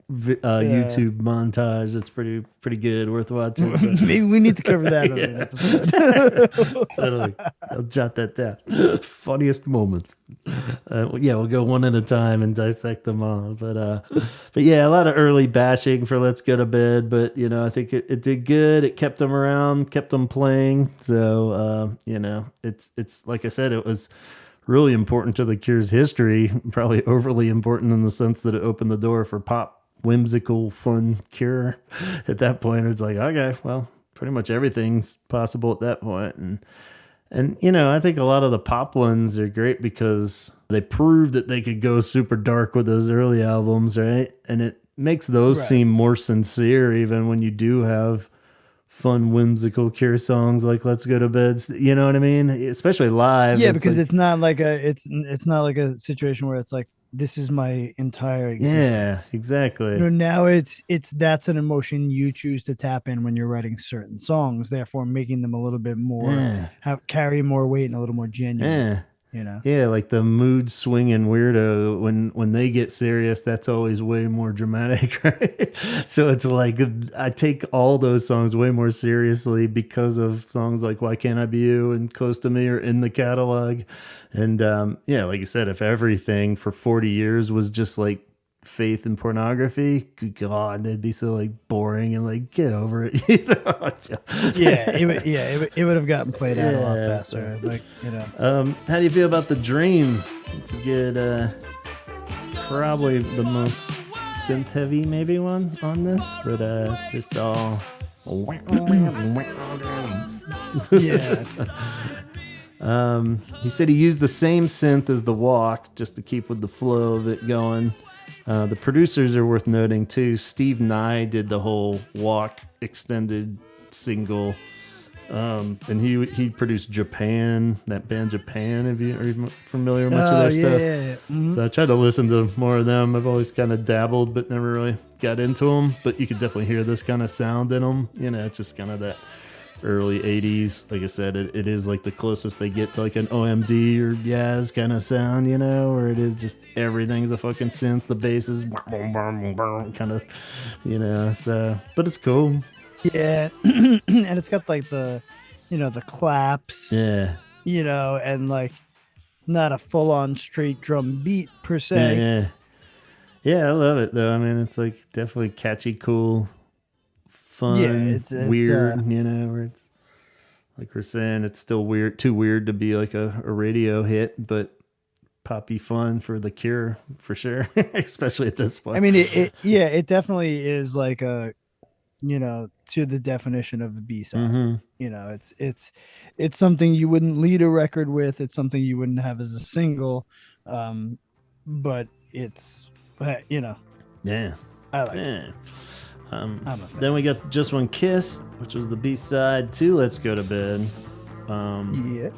YouTube montage. It's pretty good, worth watching. Maybe we need to cover that on an episode. Totally, I'll jot that down. Funniest moments. We'll go one at a time and dissect them all. But yeah, a lot of early bashing for Let's Go to Bed. But I think it did good. It kept them around, kept them playing. So it's like I said, it was really important to the Cure's history. Probably overly important in the sense that it opened the door for pop. Whimsical, fun Cure. At that point, it's like, okay, well, pretty much everything's possible at that point. And I think a lot of the pop ones are great because they proved that they could go super dark with those early albums, right? And it makes those seem more sincere, even when you do have fun, whimsical Cure songs like "Let's Go to Bed." You know what I mean? Especially live. Yeah, because it's not like it's not like a situation where it's like, this is my entire existence. Yeah, exactly. Now that's an emotion you choose to tap in when you're writing certain songs, therefore making them a little bit more carry more weight and a little more genuine. Yeah, like the mood swinging weirdo, when they get serious, that's always way more dramatic, right? So it's like I take all those songs way more seriously because of songs like Why Can't I Be You and Close to Me are in the catalog. And like you said, if everything for 40 years was just like faith and pornography, good God, they'd be so like boring and like get over it. It would have gotten played out a lot faster. Like how do you feel about The Dream? It's a good, probably the most synth heavy maybe one on this, but it's just all. Yeah. He said he used the same synth as the walk just to keep with the flow of it going. The producers are worth noting too. Steve Nye did the whole walk extended single. And he produced Japan, that band Japan. Are you familiar with much of their stuff? Yeah. Mm-hmm. So I tried to listen to more of them. I've always kind of dabbled, but never really got into them. But you could definitely hear this kind of sound in them. You know, it's just kind of that early 80s. Like I said, it is like the closest they get to like an OMD or Yaz kind of sound, you know, where it is just everything's a fucking synth. The bass is kind of, you know, so, but it's cool. Yeah. And it's got like the, you know, the claps, Yeah. you know, and like not a full on straight drum beat per se. Yeah, I love it though. I mean, it's like definitely catchy, cool, fun, it's weird, you know, where it's like we're saying, it's still weird, too weird to be like a radio hit, but poppy fun for The Cure for sure, especially at this point. I mean, it definitely is like a, you know, to the definition of a B-side. Mm-hmm. You know, it's something you wouldn't lead a record with. It's something you wouldn't have as a single, but it's, you know, yeah, I like it. Then we got Just One Kiss, which was the B-side to Let's Go to Bed.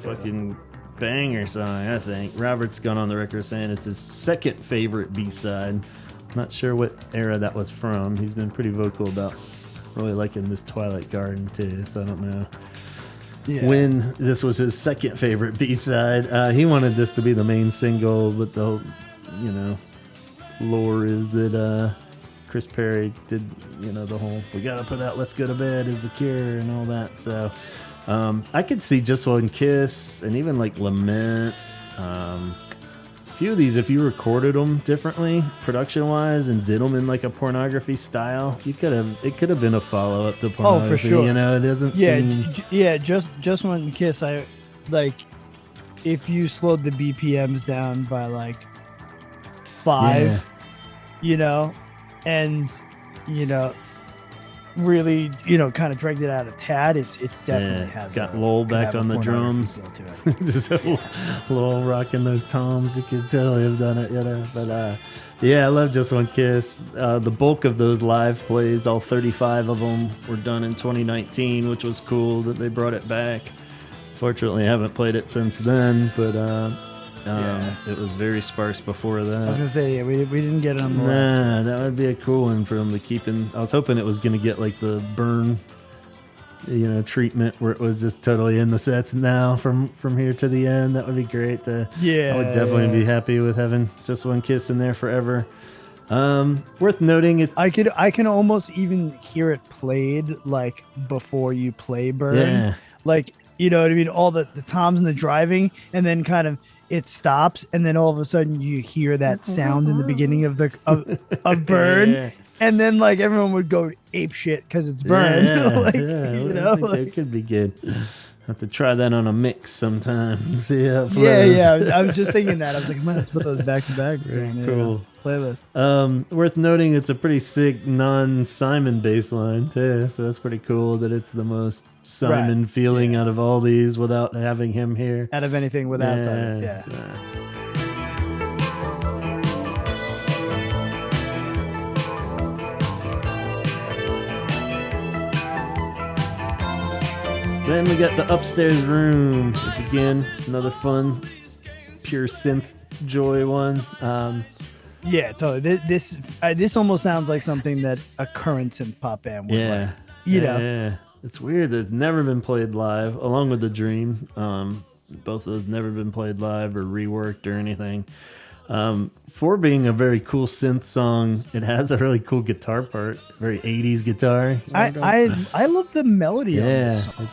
Fucking banger song, I think. Robert's gone on the record saying it's his second favorite B-side. Not sure what era that was from. He's been pretty vocal about really liking this Twilight Garden too, so I don't know when this was his second favorite B-side. He wanted this to be the main single, but the, you know, lore is that Chris Perry did, you know, the whole we gotta put out Let's Go to Bed as The Cure and all that. So I could see Just One Kiss and even like Lament. A few of these, if you recorded them differently production wise and did them in like a pornography style, it could have been a follow up to pornography. Oh, for sure. You know, it doesn't seem. Just One Kiss. I like if you slowed the BPMs down by like 5, you know, and you know, really, you know, kind of dragged it out a tad. It's definitely has got Lowell back on the drums. Just Lowell rocking those toms. You could totally have done it, you know. But yeah, I love Just One Kiss. The bulk of those live plays, all 35 of them, were done in 2019, which was cool that they brought it back. Fortunately, I haven't played it since then, but it was very sparse before that. I was gonna say, we didn't get it on the list. Nah, that would be a cool one for them to keep in. I was hoping it was gonna get like the burn, you know, treatment where it was just totally in the sets now from here to the end. That would be great. I would definitely be happy with having Just One Kiss in there forever. Worth noting it. I can almost even hear it played like before you play burn. Like, you know what I mean? All the toms and the driving, and then kind of it stops, and then all of a sudden you hear that sound in the beginning of the of burn, and then like everyone would go ape shit because it's burn. Like, you know, it could be good. Have to try that on a mix sometimes. Yeah. I was just thinking that. I was like, man, let's put those back to back. Cool playlist. Worth noting, it's a pretty sick non-Simon bass line too. So that's pretty cool that it's the most Simon feeling out of all these without having him here. Out of anything without Simon. Yeah. Then we got the Upstairs Room, which again, another fun, pure synth joy one. Yeah, totally. This almost sounds like something that a current synth pop band would like. You know? Yeah. It's weird that it's never been played live, along with The Dream. Both of those never been played live or reworked or anything. For being a very cool synth song, it has a really cool guitar part, very 80s guitar. I love the melody on this song.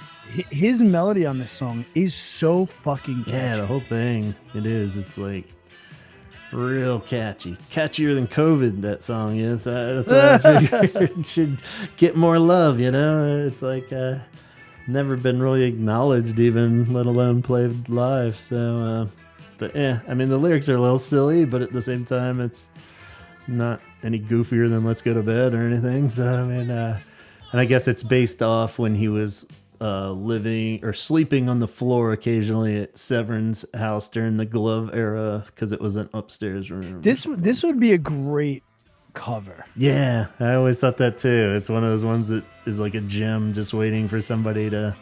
His melody on this song is so fucking catchy. Yeah, the whole thing. It is. It's like real catchy. Catchier than COVID, that song is. That's what I figured. It should get more love, you know? It's like never been really acknowledged even, let alone played live. So, but yeah, I mean, the lyrics are a little silly, but at the same time, it's not any goofier than Let's Go to Bed or anything. So I mean, and I guess it's based off when he was living or sleeping on the floor occasionally at Severn's house during the Glove era because it was an upstairs room. This would be a great cover. Yeah, I always thought that too. It's one of those ones that is like a gem just waiting for somebody to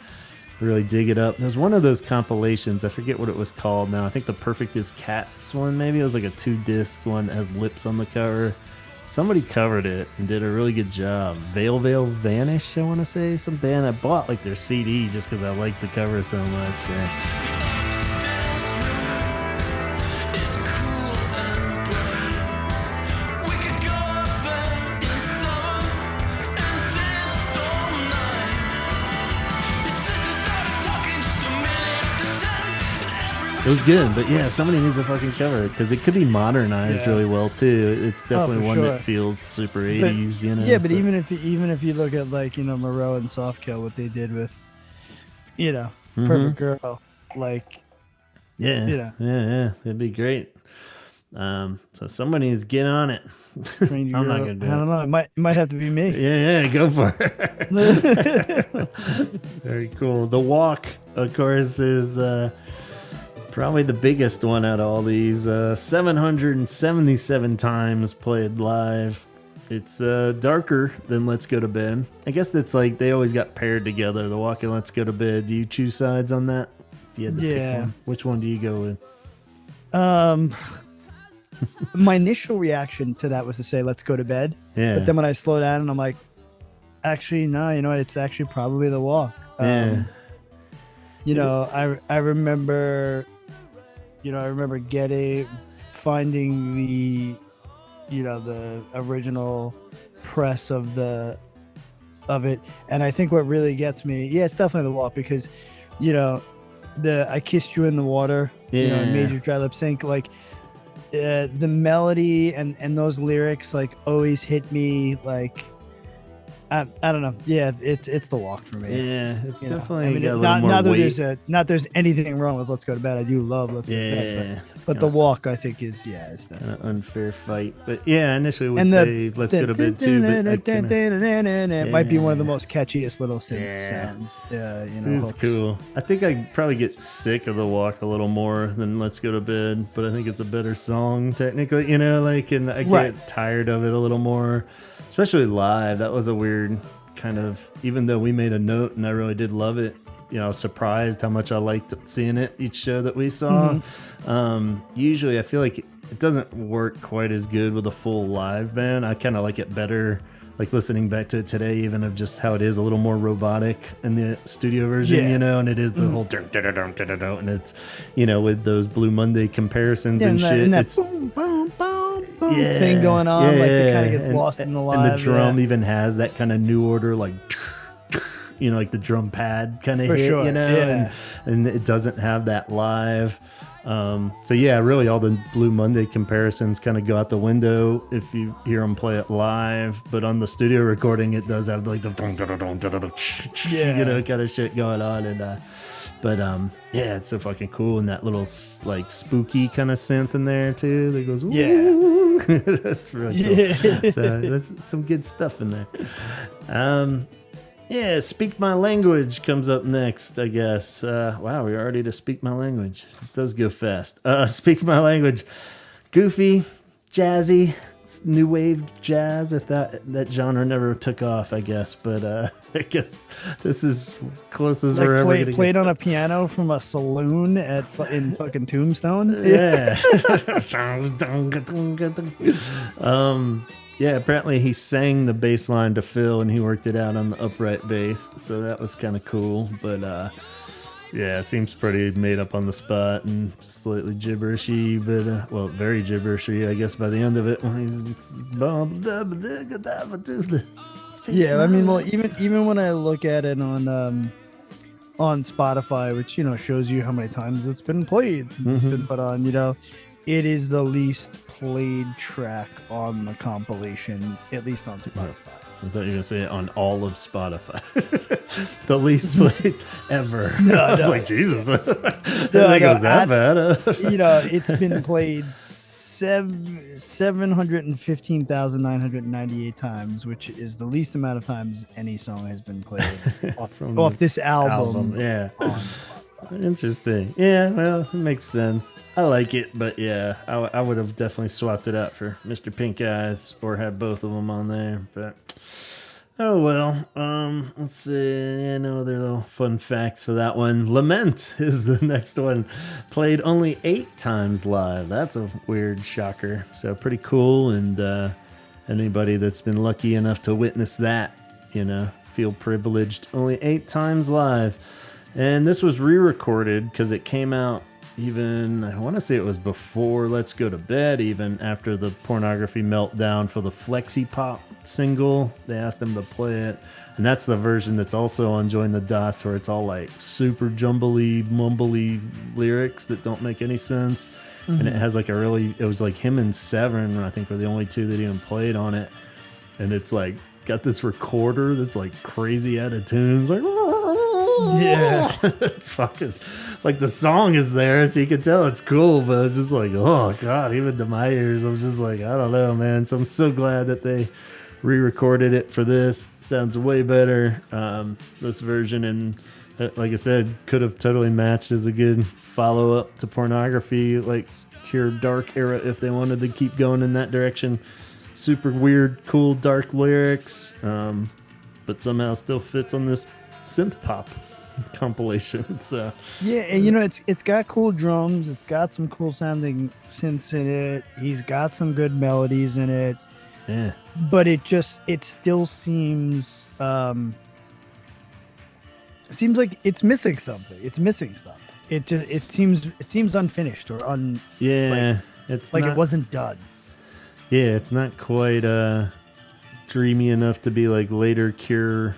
really dig it up. There's one of those compilations. I forget what it was called now. I think the Perfect is Cats one, maybe. It was like a 2-disc one that has lips on the cover. Somebody covered it and did a really good job. Veil Vanish, I want to say. Some band. I bought like their CD just because I liked the cover so much. Yeah. It was good, but yeah, somebody needs to fucking cover it because it could be modernized really well too. It's definitely one that feels super 80s, you know. Yeah, but even if you look at like, you know, Moreau and Softkill, what they did with, you know, Perfect Girl, like, yeah, you know, yeah, it'd be great. So somebody needs to get on it. I'm not gonna do it. I don't know. It might have to be me. Yeah, go for it. Very cool. The Walk, of course, is probably the biggest one out of all these. 777 times played live. It's darker than Let's Go to Bed. I guess that's like they always got paired together, The Walk and Let's Go to Bed. Do you choose sides on that? If you had to pick one, which one do you go with? My initial reaction to that was to say Let's Go to Bed. Yeah. But then when I slow down and I'm like, actually, no, you know what? It's actually probably The Walk. Yeah. You know, I remember finding the, you know, the original press of it, and I think what really gets me, it's definitely The Walk, because, you know, the I Kissed You in the Water, you know, Major Dry Lip Sync, like the melody and those lyrics like always hit me like. I don't know. Yeah, it's The Walk for me. Yeah, it's definitely. I mean, not there's anything wrong with Let's Go to Bed. I do love Let's Go to Bed, but The Walk I think is it's kind of unfair fight. But yeah, initially would say Let's Go to Bed too. But it might be one of the most catchiest little synth sounds. Yeah, you know, it's cool. I think I probably get sick of The Walk a little more than Let's Go to Bed, but I think it's a better song technically. You know, like, and I get tired of it a little more. Especially live, that was a weird kind of, even though we made a note and I really did love it, you know, surprised how much I liked seeing it each show that we saw. Usually I feel like it doesn't work quite as good with a full live band. I kind of like it better, like listening back to it today, even of just how it is a little more robotic in the studio version, you know, and it is the whole and it's, you know, with those Blue Monday comparisons and shit. And that boom, boom, boom. Thing going on, like it kind of gets lost in the live. And the drum even has that kind of New Order, like, you know, like the drum pad kind of hit, you know, and it doesn't have that live. So yeah, really all the Blue Monday comparisons kind of go out the window if you hear them play it live. But on the studio recording, it does have like the you know, kind of shit going on. And but yeah, it's so fucking cool, and that little like spooky kind of synth in there too that goes that's really cool. So that's some good stuff in there. Yeah, Speak My Language comes up next, I guess. Wow, we're already to Speak My Language. It does go fast. Speak My Language, goofy, jazzy, new wave jazz, if that genre never took off, I guess. But I guess this is close as we're ever gonna played on a piano from a saloon in fucking Tombstone. Yeah. Yeah, apparently he sang the bass line to Phil and he worked it out on the upright bass, so that was kind of cool. But yeah, it seems pretty made up on the spot and slightly gibberishy, but well, very gibberishy, I guess, by the end of it. Yeah, I mean, well, even when I look at it on Spotify, which, you know, shows you how many times it's been played since it's been put on, you know, it is the least played track on the compilation, at least on Spotify. I thought you were going to say it on all of Spotify. The least played ever. I was like, Jesus. I think it was that bad. You know, it's been played 715,998 times, which is the least amount of times any song has been played off this album. Yeah. On Spotify. Interesting. Yeah, well, it makes sense. I like it, but yeah, I would have definitely swapped it out for Mr. Pink Eyes or had both of them on there. But oh well. Let's see. No other little fun facts for that one. Lament is the next one. Played only 8 times live. That's a weird shocker. So pretty cool. And anybody that's been lucky enough to witness that, feel privileged. Only 8 times live. And this was re-recorded because it came out even, I want to say it was before Let's Go to Bed, even after the Pornography Meltdown for the Flexi Pop single. They asked him to play it. And that's the version that's also on Join the Dots, where it's all like super jumbly, mumbly lyrics that don't make any sense. Mm-hmm. And it has like it was like him and Severn, I think, were the only two that even played on it. And it's like got this recorder that's like crazy out of tune. It's like, yeah, it's fucking like the song is there, so you can tell it's cool, but it's just like, oh god, even to my ears, I'm just like, I don't know, man. So I'm so glad that they re-recorded it for this. Sounds way better. This version, and like I said, could have totally matched as a good follow-up to Pornography, like Pure Dark era, if they wanted to keep going in that direction. Super weird, cool, dark lyrics, but somehow still fits on this synth pop compilation. So yeah, and it's got cool drums, it's got some cool sounding synths in it, he's got some good melodies in it. Yeah, but it still seems like it's missing something. It's missing stuff. It seems unfinished or it's like not, it wasn't done. Yeah, it's not quite dreamy enough to be like later Cure,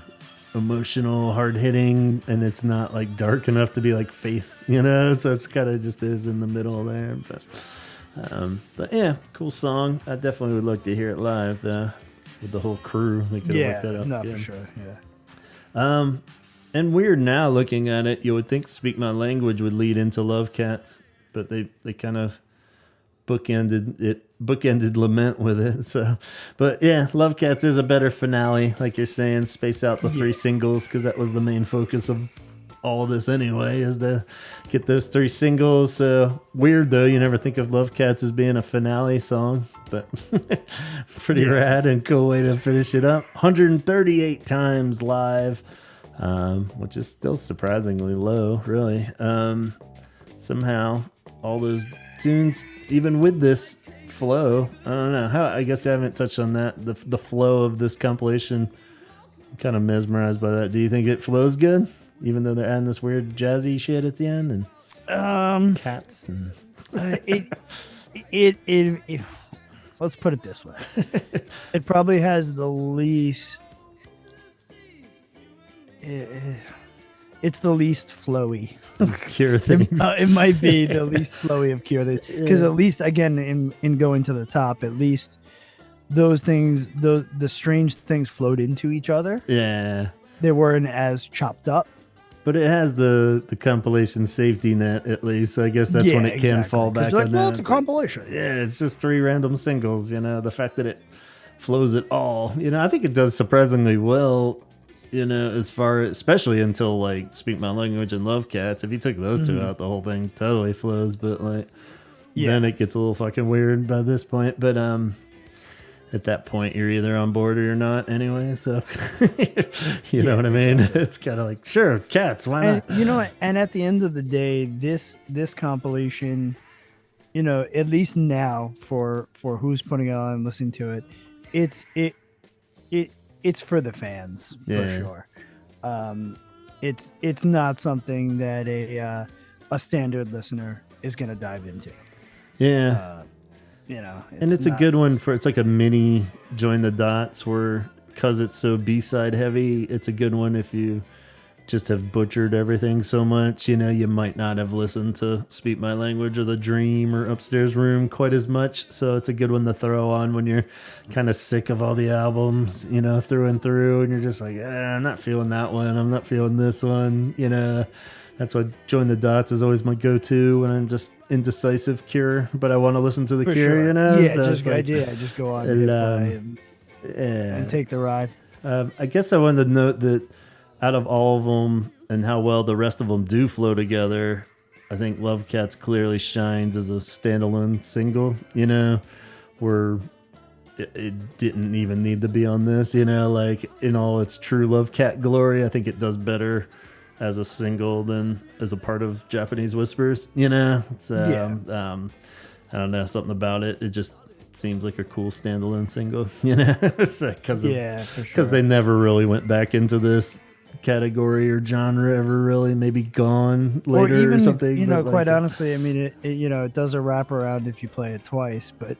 emotional, hard hitting, and it's not like dark enough to be like Faith, so it's kind of just is in the middle there. But yeah, cool song. I definitely would like to hear it live with the whole crew. They could have looked that up. No, for sure. Yeah. And weird now looking at it, you would think Speak My Language would lead into Love Cats, but they kind of bookended Lament with it. So, but yeah, Love Cats is a better finale, like you're saying. Space out the 3 singles, because that was the main focus of all of this anyway, is to get those 3 singles. So weird though, you never think of Love Cats as being a finale song, but pretty rad and cool way to finish it up. 138 times live, which is still surprisingly low, really. Somehow all those tunes, even with this flow, I don't know how. I guess I haven't touched on that. The flow of this compilation, I'm kind of mesmerized by that. Do you think it flows good, even though they're adding this weird jazzy shit at the end and cats and it let's put it this way. It probably has the least it's the least flowy Cure things. It might be the least flowy of Cure things, because at least, again, in going to the top, at least those things, the strange things flowed into each other. Yeah, they weren't as chopped up. But it has the compilation safety net, at least, so I guess that's when it can fall back on that. It's a compilation. It's just 3 random singles. The fact that it flows at all, I think it does surprisingly well. As far, especially until like Speak My Language and Love Cats. If you took those 2 out, the whole thing totally flows. But then it gets a little fucking weird by this point. But at that point, you're either on board or you're not anyway. So you know what I mean? Exactly. It's kind of like, sure, Cats, why not? And at the end of the day, this compilation, at least now for who's putting it on and listening to it, it's for the fans, for sure. It's not something that a standard listener is going to dive into. Yeah. And it's a good one it's like a mini Join the Dots, where, because it's so B-side heavy, it's a good one if you just have butchered everything so much. You might not have listened to Speak My Language or The Dream or Upstairs Room quite as much. So it's a good one to throw on when you're kind of sick of all the albums, through and through. And you're just like, I'm not feeling that one. I'm not feeling this one, That's why Join the Dots is always my go-to when I'm just indecisive Cure, but I want to listen to the For Cure, sure. So it's like, I just go on and and, hit play and yeah. take the ride. I guess I wanted to note that out of all of them and how well the rest of them do flow together, I think Love Cats clearly shines as a standalone single, where it didn't even need to be on this, like in all its true Love Cat glory. I think it does better as a single than as a part of Japanese Whispers, It's, Yeah. I don't know, something about it. It just seems like a cool standalone single, because they For sure. never really went back into this category or genre ever really. Maybe Gone Or later or even, something, but quite like, honestly, I mean, it does a wraparound if you play it twice, but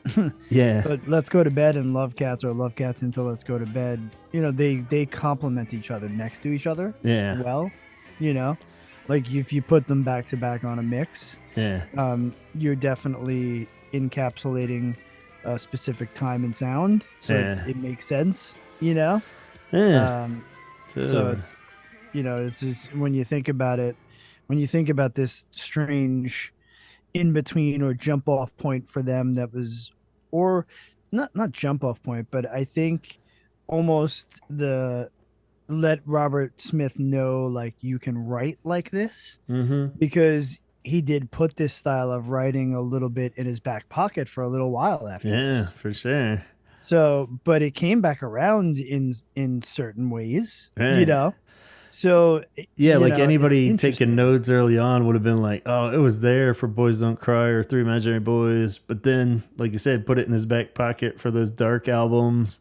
yeah, but Let's Go to Bed and Love Cats, or Love Cats until Let's Go to Bed, they complement each other next to each other yeah, well, you know, like if you put them back to back on a mix, yeah, you're definitely encapsulating a specific time and sound, so yeah, it makes sense. yeah, Um, so totally. it's just when you think about it, when you think about this strange in between or jump off point for them, that was, or not jump off point, but I think almost the let Robert Smith know, like, you can write like this, Mm-hmm. because he did put this style of writing a little bit in his back pocket for a little while after Yeah, this. for sure. So, but it came back around in certain ways, Right. So, Yeah, like it's anybody taking interesting. notes early on would have been like, "Oh, it was there for Boys Don't Cry or Three Imaginary Boys," but then, like you said, put it in his back pocket for those dark albums.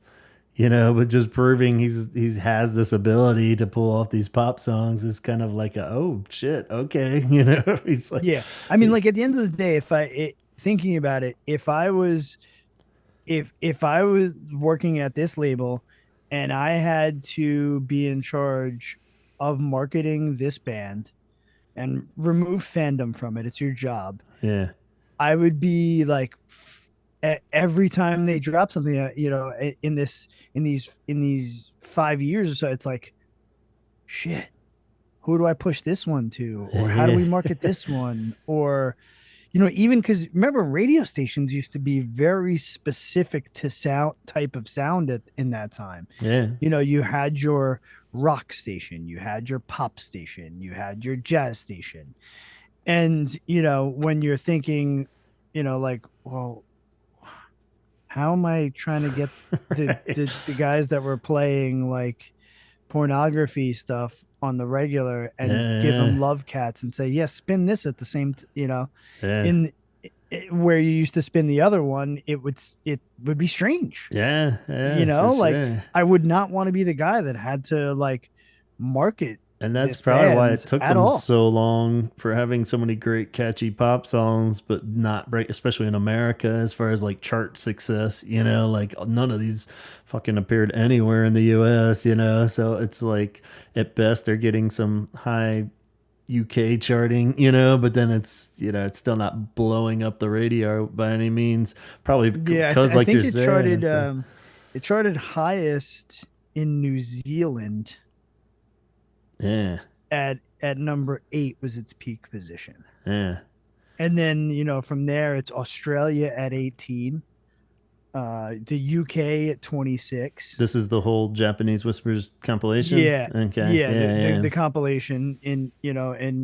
But just proving he's has this ability to pull off these pop songs is kind of like a, oh shit, okay, he's like, Yeah. I mean, like, at the end of the day, thinking about it, if I was working at this label and I had to be in charge of marketing this band and remove fandom from it, it's your job. yeah, I would be like, every time they drop something, in these 5 years or so, it's like, shit, who do I push this one to? Or how do yeah, we market this one? Or, even because remember, radio stations used to be very specific to sound, type of sound in that time. yeah, You had your rock station, you had your pop station, you had your jazz station. And, when you're thinking, like, well, how am I trying to get the guys that were playing like pornography stuff on the regular and give yeah, them Love Cats and say, yes, spin this at the same, yeah, in where you used to spin the other one, it would be strange. yeah, yeah, for Like, sure. I would not want to be the guy that had to like market And that's this probably why band it took at them all. so long for having so many great catchy pop songs, but not break, especially in America, as far as like chart success. Like none of these fucking appeared anywhere in the U.S. So it's like at best they're getting some high UK charting, but then it's still not blowing up the radio by any means. Probably Yeah, because, I like you're think saying, it's a, it charted highest in New Zealand yeah, at number 8 was its peak position. yeah. And then, from there it's Australia at 18, the UK at 26. This is the whole Japanese Whispers compilation. Yeah. Okay, Yeah, yeah, yeah. the compilation in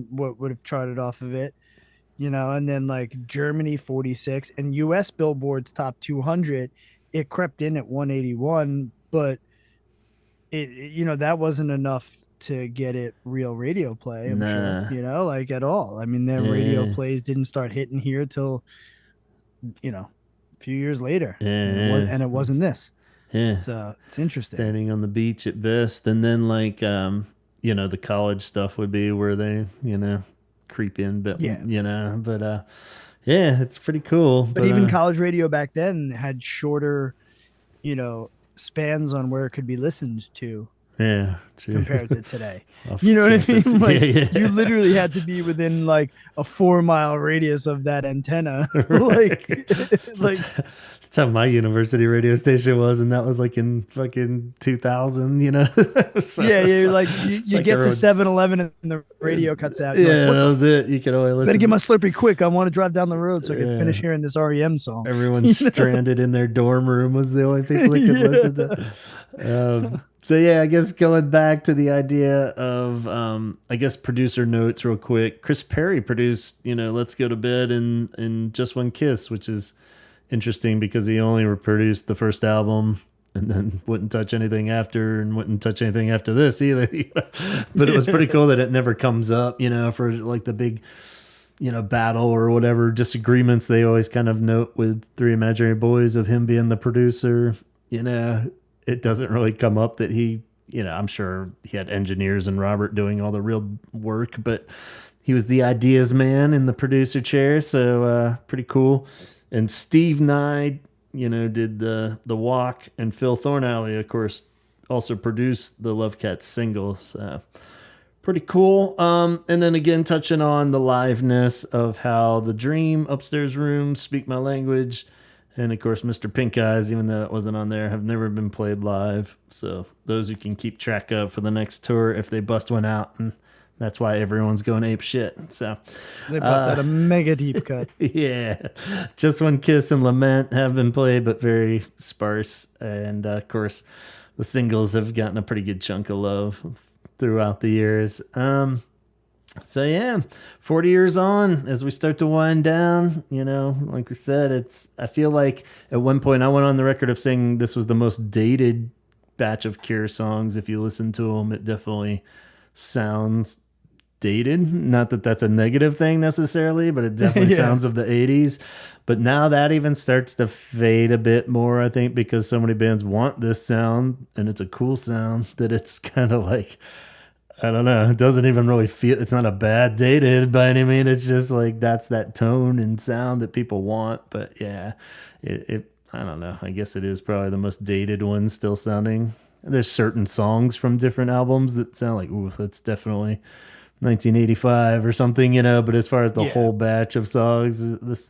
what would have charted off of it, and then like Germany 46, and US Billboard's top 200, it crept in at 181, but that wasn't enough to get it real radio play, I'm sure, Nah, like, at all. I mean, their radio yeah, plays didn't start hitting here till, a few years later, yeah, and yeah. it wasn't It's, this. yeah. So it's interesting. Standing on the beach at best, and then like the college stuff would be where they creep in, but Yeah. yeah, it's pretty cool, But but even college radio back then had shorter, spans on where it could be listened to. Yeah, true. compared to today. Off You know what I campus. mean? Yeah, Like you yeah. literally had to be within like a 4 mile radius of that antenna. Right. That's, Like that's how my university radio station was, and that was like in fucking 2000, So yeah, it's, yeah. Like it's you like get to everyone, 7-Eleven and the yeah, radio cuts out. You're like, what that the was it. You could only better listen get to, my Slurpee quick. I want to drive down the road so I could finish yeah, hearing this REM song. everyone You know? stranded in their dorm room was the only people that could listen to. Yeah. So yeah, I guess going back to the idea of, I guess producer notes real quick. Chris Perry produced, "Let's Go to Bed" and "Just One Kiss," which is interesting because he only reproduced the first album and then wouldn't touch anything after and wouldn't touch anything after this either. But it was pretty Yeah. cool that it never comes up, for like the big, battle or whatever disagreements they always kind of note with Three Imaginary Boys of him being the producer. It doesn't really come up that I'm sure he had engineers and Robert doing all the real work, but he was the ideas man in the producer chair. So pretty cool. And Steve Nye, did the walk, and Phil Thornalley, of course, also produced the Love Cats single. So pretty cool. And then again, touching on the liveness of how the Dream, Upstairs Room, Speak My Language, and of course Mr. Pink Eyes, even though that wasn't on there, have never been played live. So those you can keep track of for the next tour if they bust one out, and that's why everyone's going ape shit. So They bust uh, out a mega deep cut. yeah, Just One Kiss and Lament have been played, but very sparse. And of course, the singles have gotten a pretty good chunk of love throughout the years. So yeah, 40 years on, as we start to wind down, like we said, I feel like at one point I went on the record of saying this was the most dated batch of Cure songs. If you listen to them, it definitely sounds dated. Not that that's a negative thing necessarily, but it definitely Yeah. sounds of the 80s. But now that even starts to fade a bit more, I think, because so many bands want this sound and it's a cool sound that it's kind of like, I don't know. It doesn't even really feel. It's not a bad dated by any means. It's just like that's that tone and sound that people want. But yeah, it. I don't know. I guess it is probably the most dated one still sounding. There's certain songs from different albums that sound like, ooh, that's definitely 1985 or something, But as far as the Yeah. whole batch of songs, this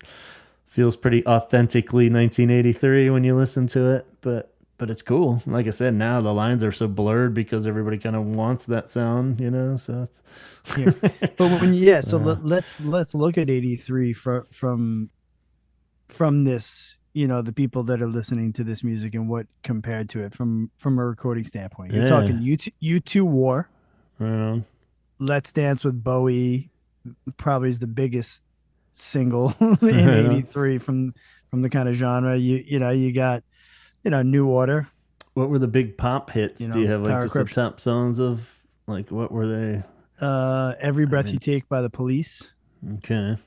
feels pretty authentically 1983 when you listen to it. But it's cool. Like I said, now the lines are so blurred because everybody kind of wants that sound, So it's Yeah. But when yeah, so uh, let's look at 83 from this, the people that are listening to this music and what compared to it from a recording standpoint. You're yeah, talking U2 War, right on. Let's Dance with Bowie probably is the biggest single in Right on. 83 from the kind of genre. You got, New Order, What were the big pop hits? Do you have like Power just the Corruption, top songs of like what were they? Every I Breath You mean, Take by the Police. okay,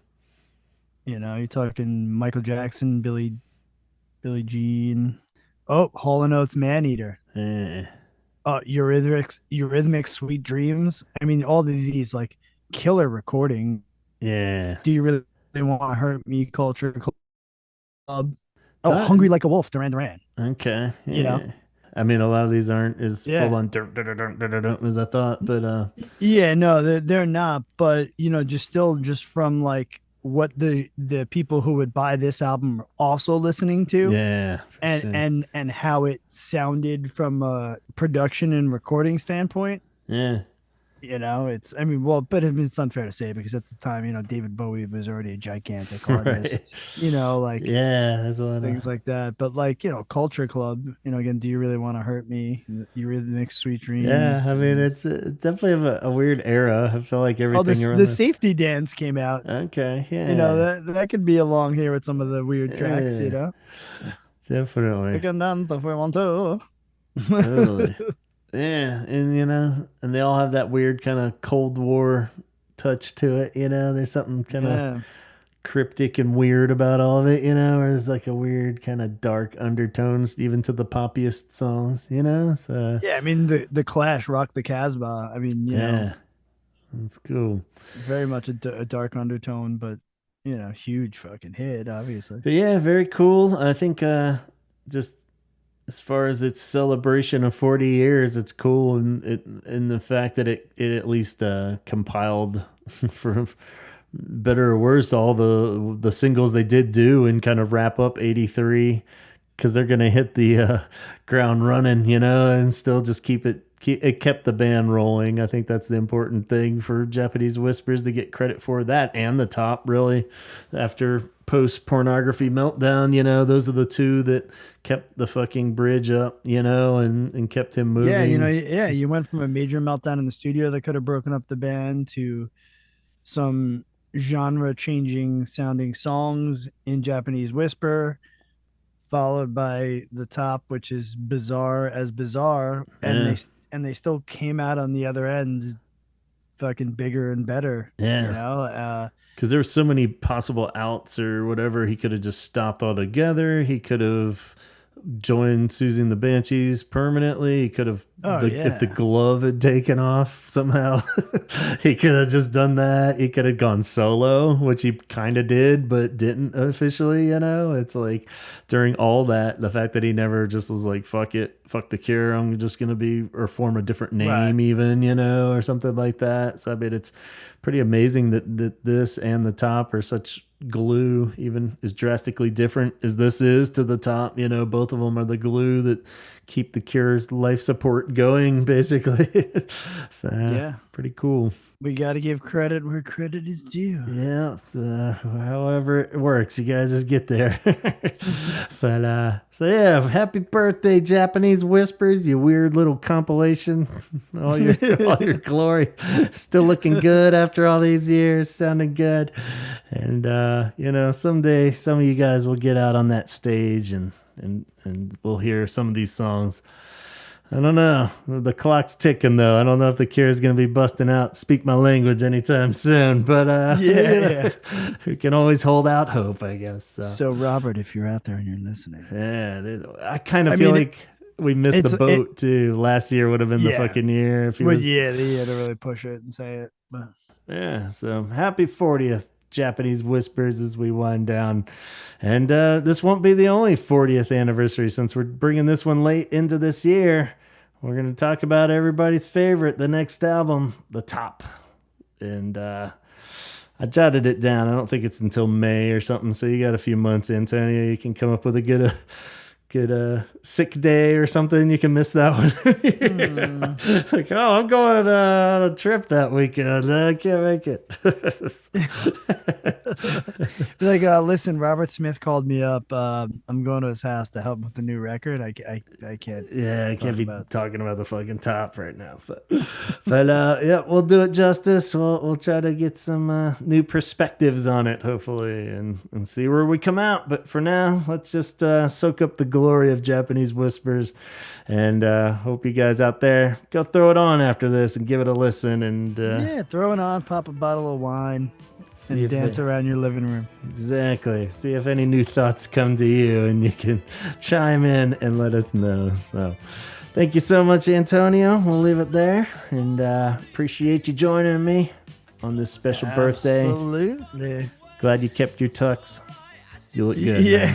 You're talking Michael Jackson, Billie Jean. Oh, Hall and Oates, Man Eater. eh, Eurythmics, Sweet Dreams. I mean, all of these like killer recording. yeah. Do you really want to hurt me? Culture Club. Oh, That Hungry Like a Wolf, Duran Duran. okay, You know, yeah. I mean, a lot of these aren't as full yeah, on as I thought, but yeah. No, they're not. But just still, just from like what the people who would buy this album are also listening to, yeah, for and sure. and how it sounded from a production and recording standpoint. Yeah, It's, I mean, well, but I mean, it's unfair to say because at the time, David Bowie was already a gigantic right. artist, like Yeah, there's a lot of things like that. But like, Culture Club, again, Do You Really Want to Hurt Me? You Really Make Sweet yeah. Dreams. I mean, it's definitely a weird era. I feel like Oh, everything this around the the Safety Dance came out. okay, yeah, That could be along here with some of the weird tracks, yeah, We definitely, can dance if we want to. totally. Yeah, and and they all have that weird kind of Cold War touch to it. There's something kind of Yeah. cryptic and weird about all of it. Or there's like a weird kind of dark undertones even to the poppiest songs. So Yeah, I mean the Clash, Rock the Casbah. I mean, yeah, that's cool. very much a dark undertone, but huge fucking hit, obviously. But yeah, very cool. I think just as far as its celebration of 40 years, it's cool, and in the fact that it at least compiled for better or worse all the singles they did do and kind of wrap up 83, because they're gonna hit the ground running, and still just it kept the band rolling. I think that's the important thing for Japanese Whispers to get credit for, that and the top, really, after post pornography meltdown. Those are the two that kept the fucking bridge up, and kept him moving. You went from a major meltdown in the studio that could have broken up the band to some genre changing sounding songs in Japanese Whisper, followed by the top, which is bizarre as bizarre, Yeah. and they still came out on the other end fucking bigger and better. Yeah. Because there were so many possible outs or whatever. He could have just stopped altogether. He could have joined Susie and the Banshees permanently. He could have, if the glove had taken off somehow, he could have just done that. He could have gone solo, which he kind of did, but didn't officially. It's like during all that, the fact that he never just was like, fuck it, fuck the Cure, I'm just gonna be, or form a different name, even, or something like that. So I mean, it's pretty amazing that this and the top are such glue, even as drastically different as this is to the top. Both of them are the glue that keep the Cure's life support going, basically. So yeah, pretty cool. We got to give credit where credit is due. Yeah, however it works, you gotta just get there. But so yeah, happy birthday, Japanese Whispers, you weird little compilation. all your glory, still looking good after all these years, sounding good. And someday some of you guys will get out on that stage and we'll hear some of these songs. I don't know. The clock's ticking, though. I don't know if the Cure is going to be busting out Speak My Language anytime soon. But we can always hold out hope, I guess. So Robert, if you're out there and you're listening. Yeah, I kind of feel like we missed the boat, too. Last year would have been the fucking year. If he was, they had to really push it and say it. But yeah, so happy 40th. Japanese Whispers as we wind down. And this won't be the only 40th anniversary, since we're bringing this one late into this year. We're going to talk about everybody's favorite, the next album, The Top. And I jotted it down. I don't think it's until May or something, so you got a few months, Antonio. You can come up with a good sick day or something. You can miss that one. Like, I'm going on a trip that weekend. I can't make it. Like, listen, Robert Smith called me up. I'm going to his house to help with the new record. I can't. Yeah, I can't be talking about the fucking Top right now. But yeah, we'll do it justice. We'll try to get some new perspectives on it, hopefully, and see where we come out. But for now, let's just soak up the glory of Japanese Whispers, and hope you guys out there go throw it on after this and give it a listen. And throw it on, pop a bottle of wine, and dance around your living room. Exactly. See if any new thoughts come to you, and you can chime in and let us know. So thank you so much, Antonio. We'll leave it there, and appreciate you joining me on this special birthday. Absolutely. Glad you kept your tux. You look good. Yeah.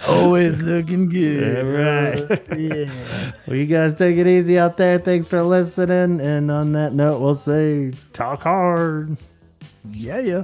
Always looking good. All right. Yeah. Well, you guys take it easy out there. Thanks for listening. And on that note, we'll say talk hard. Yeah.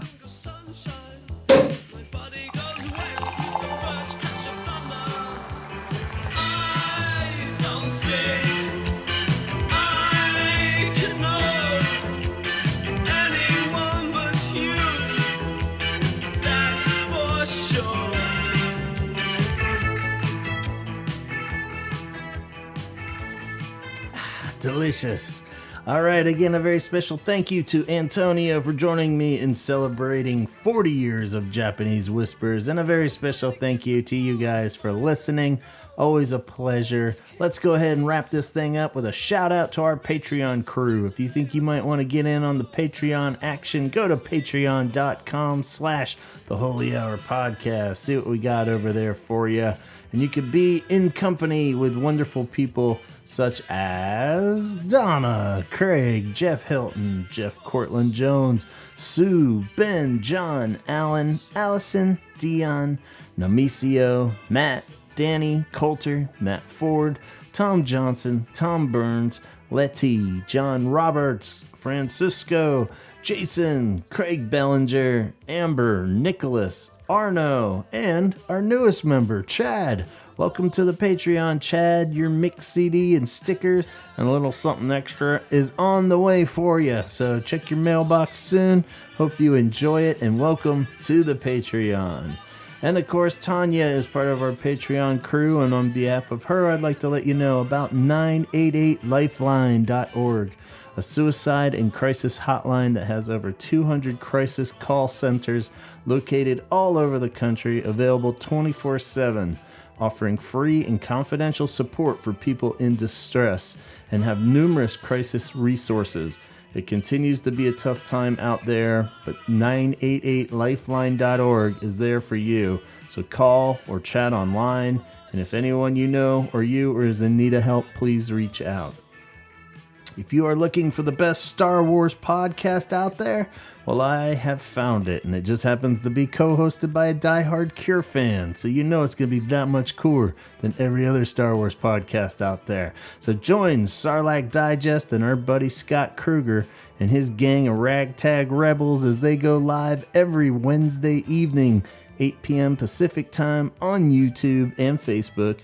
Delicious. All right, again, a very special thank you to Antonio for joining me in celebrating 40 years of Japanese Whispers, and a very special thank you to you guys for listening. Always a pleasure. Let's go ahead and wrap this thing up with a shout out to our Patreon crew. If you think you might want to get in on the Patreon action, go to patreon.com/The Holy Hour Podcast. See what we got over there for you. And you could be in company with wonderful people such as Donna, Craig, Jeff Hilton, Jeff Cortland Jones, Sue, Ben, John, Alan, Allison, Dion, Namicio, Matt, Danny, Coulter, Matt Ford, Tom Johnson, Tom Burns, Letty, John Roberts, Francisco, Jason, Craig Bellinger, Amber, Nicholas, Arno, and our newest member, Chad. Welcome to the Patreon, Chad. Your mix CD and stickers and a little something extra is on the way for you. So check your mailbox soon. Hope you enjoy it, and welcome to the Patreon. And of course, Tanya is part of our Patreon crew, and on behalf of her, I'd like to let you know about 988lifeline.org, a suicide and crisis hotline that has over 200 crisis call centers located all over the country, available 24/7, offering free and confidential support for people in distress, and have numerous crisis resources. It continues to be a tough time out there, but 988lifeline.org is there for you. So call or chat online, and if anyone you know or is in need of help, please reach out. If you are looking for the best Star Wars podcast out there, well, I have found it, and it just happens to be co-hosted by a diehard Cure fan, so you know it's going to be that much cooler than every other Star Wars podcast out there. So join Sarlacc Digest and our buddy Scott Kruger and his gang of ragtag rebels as they go live every Wednesday evening, 8 p.m. Pacific time on YouTube and Facebook.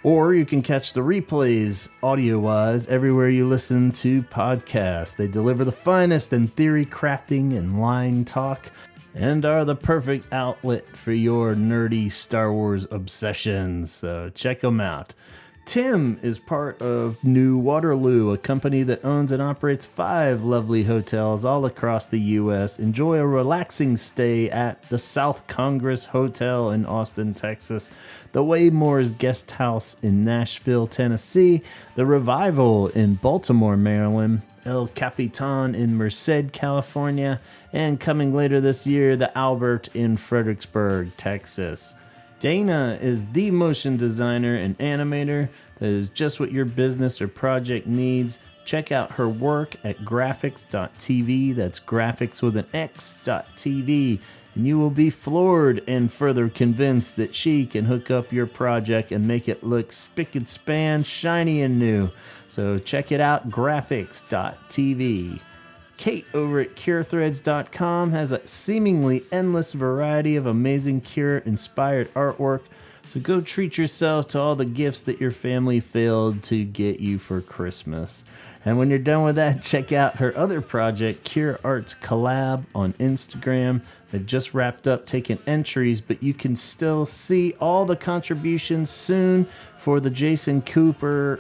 Or you can catch the replays audio-wise everywhere you listen to podcasts. They deliver the finest in theory crafting and line talk, and are the perfect outlet for your nerdy Star Wars obsessions. So check them out. Tim is part of New Waterloo, a company that owns and operates 5 lovely hotels all across the U.S. Enjoy a relaxing stay at the South Congress Hotel in Austin, Texas, the Waymore's Guest House in Nashville, Tennessee, the Revival in Baltimore, Maryland, El Capitan in Merced, California, and coming later this year, the Albert in Fredericksburg, Texas. Dana is the motion designer and animator that is just what your business or project needs. Check out her work at graphics.tv. That's graphics with an X.tv. And you will be floored and further convinced that she can hook up your project and make it look spick and span, shiny and new. So check it out, graphics.tv. Kate over at CureThreads.com has a seemingly endless variety of amazing Cure-inspired artwork, so go treat yourself to all the gifts that your family failed to get you for Christmas. And when you're done with that, check out her other project, Cure Arts Collab, on Instagram. They've just wrapped up taking entries, but you can still see all the contributions soon for the Jason Cooper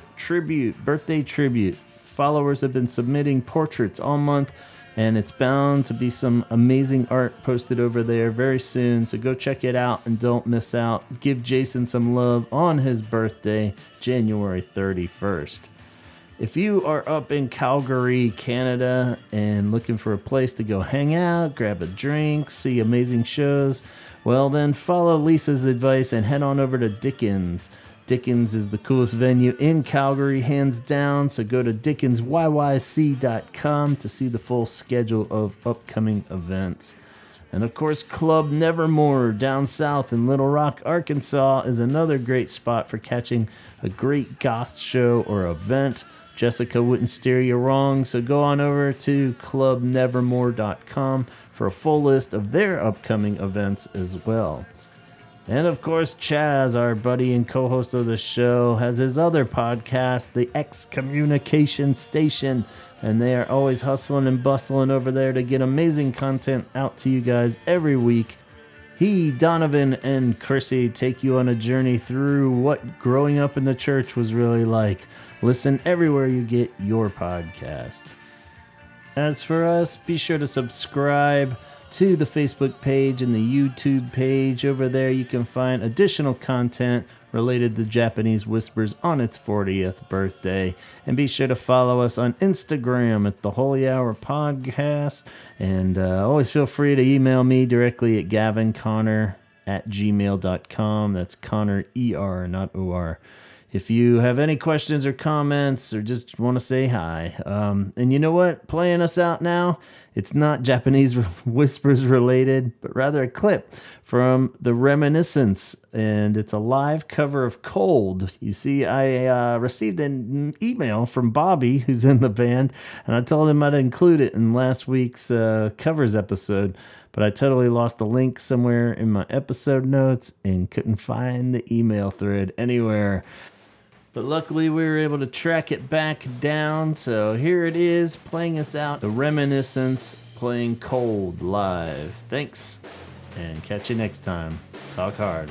birthday tribute. Followers have been submitting portraits all month, and it's bound to be some amazing art posted over there very soon, so go check it out and don't miss out. Give Jason some love on his birthday, January 31st. If you are up in Calgary, Canada, and looking for a place to go hang out, grab a drink, see amazing shows, well then follow Lisa's advice and head on over to Dickens. Dickens is the coolest venue in Calgary, hands down, so go to dickensyyc.com to see the full schedule of upcoming events. And of course, Club Nevermore down south in Little Rock, Arkansas is another great spot for catching a great goth show or event. Jessica wouldn't steer you wrong, so go on over to clubnevermore.com for a full list of their upcoming events as well. And of course, Chaz, our buddy and co-host of the show, has his other podcast, the Excommunication Station, and they are always hustling and bustling over there to get amazing content out to you guys every week. He, Donovan, and Chrissy take you on a journey through what growing up in the church was really like. Listen everywhere you get your podcast. As for us, be sure to subscribe to the Facebook page and the YouTube page. Over there you can find additional content related to Japanese Whispers on its 40th birthday. And be sure to follow us on Instagram at The Holy Hour Podcast. And always feel free to email me directly at gavinconner@gmail.com. That's Connor, E-R, not O-R. If you have any questions or comments or just want to say hi. And you know what? Playing us out now It's not Japanese whispers related, but rather a clip from the Reminiscence, and it's a live cover of Cold. You see, I received an email from Bobby, who's in the band, and I told him I'd include it in last week's covers episode, but I totally lost the link somewhere in my episode notes and couldn't find the email thread anywhere. But luckily we were able to track it back down, so here it is, playing us out, the Reminiscence, playing Cold live. Thanks, and catch you next time. Talk hard.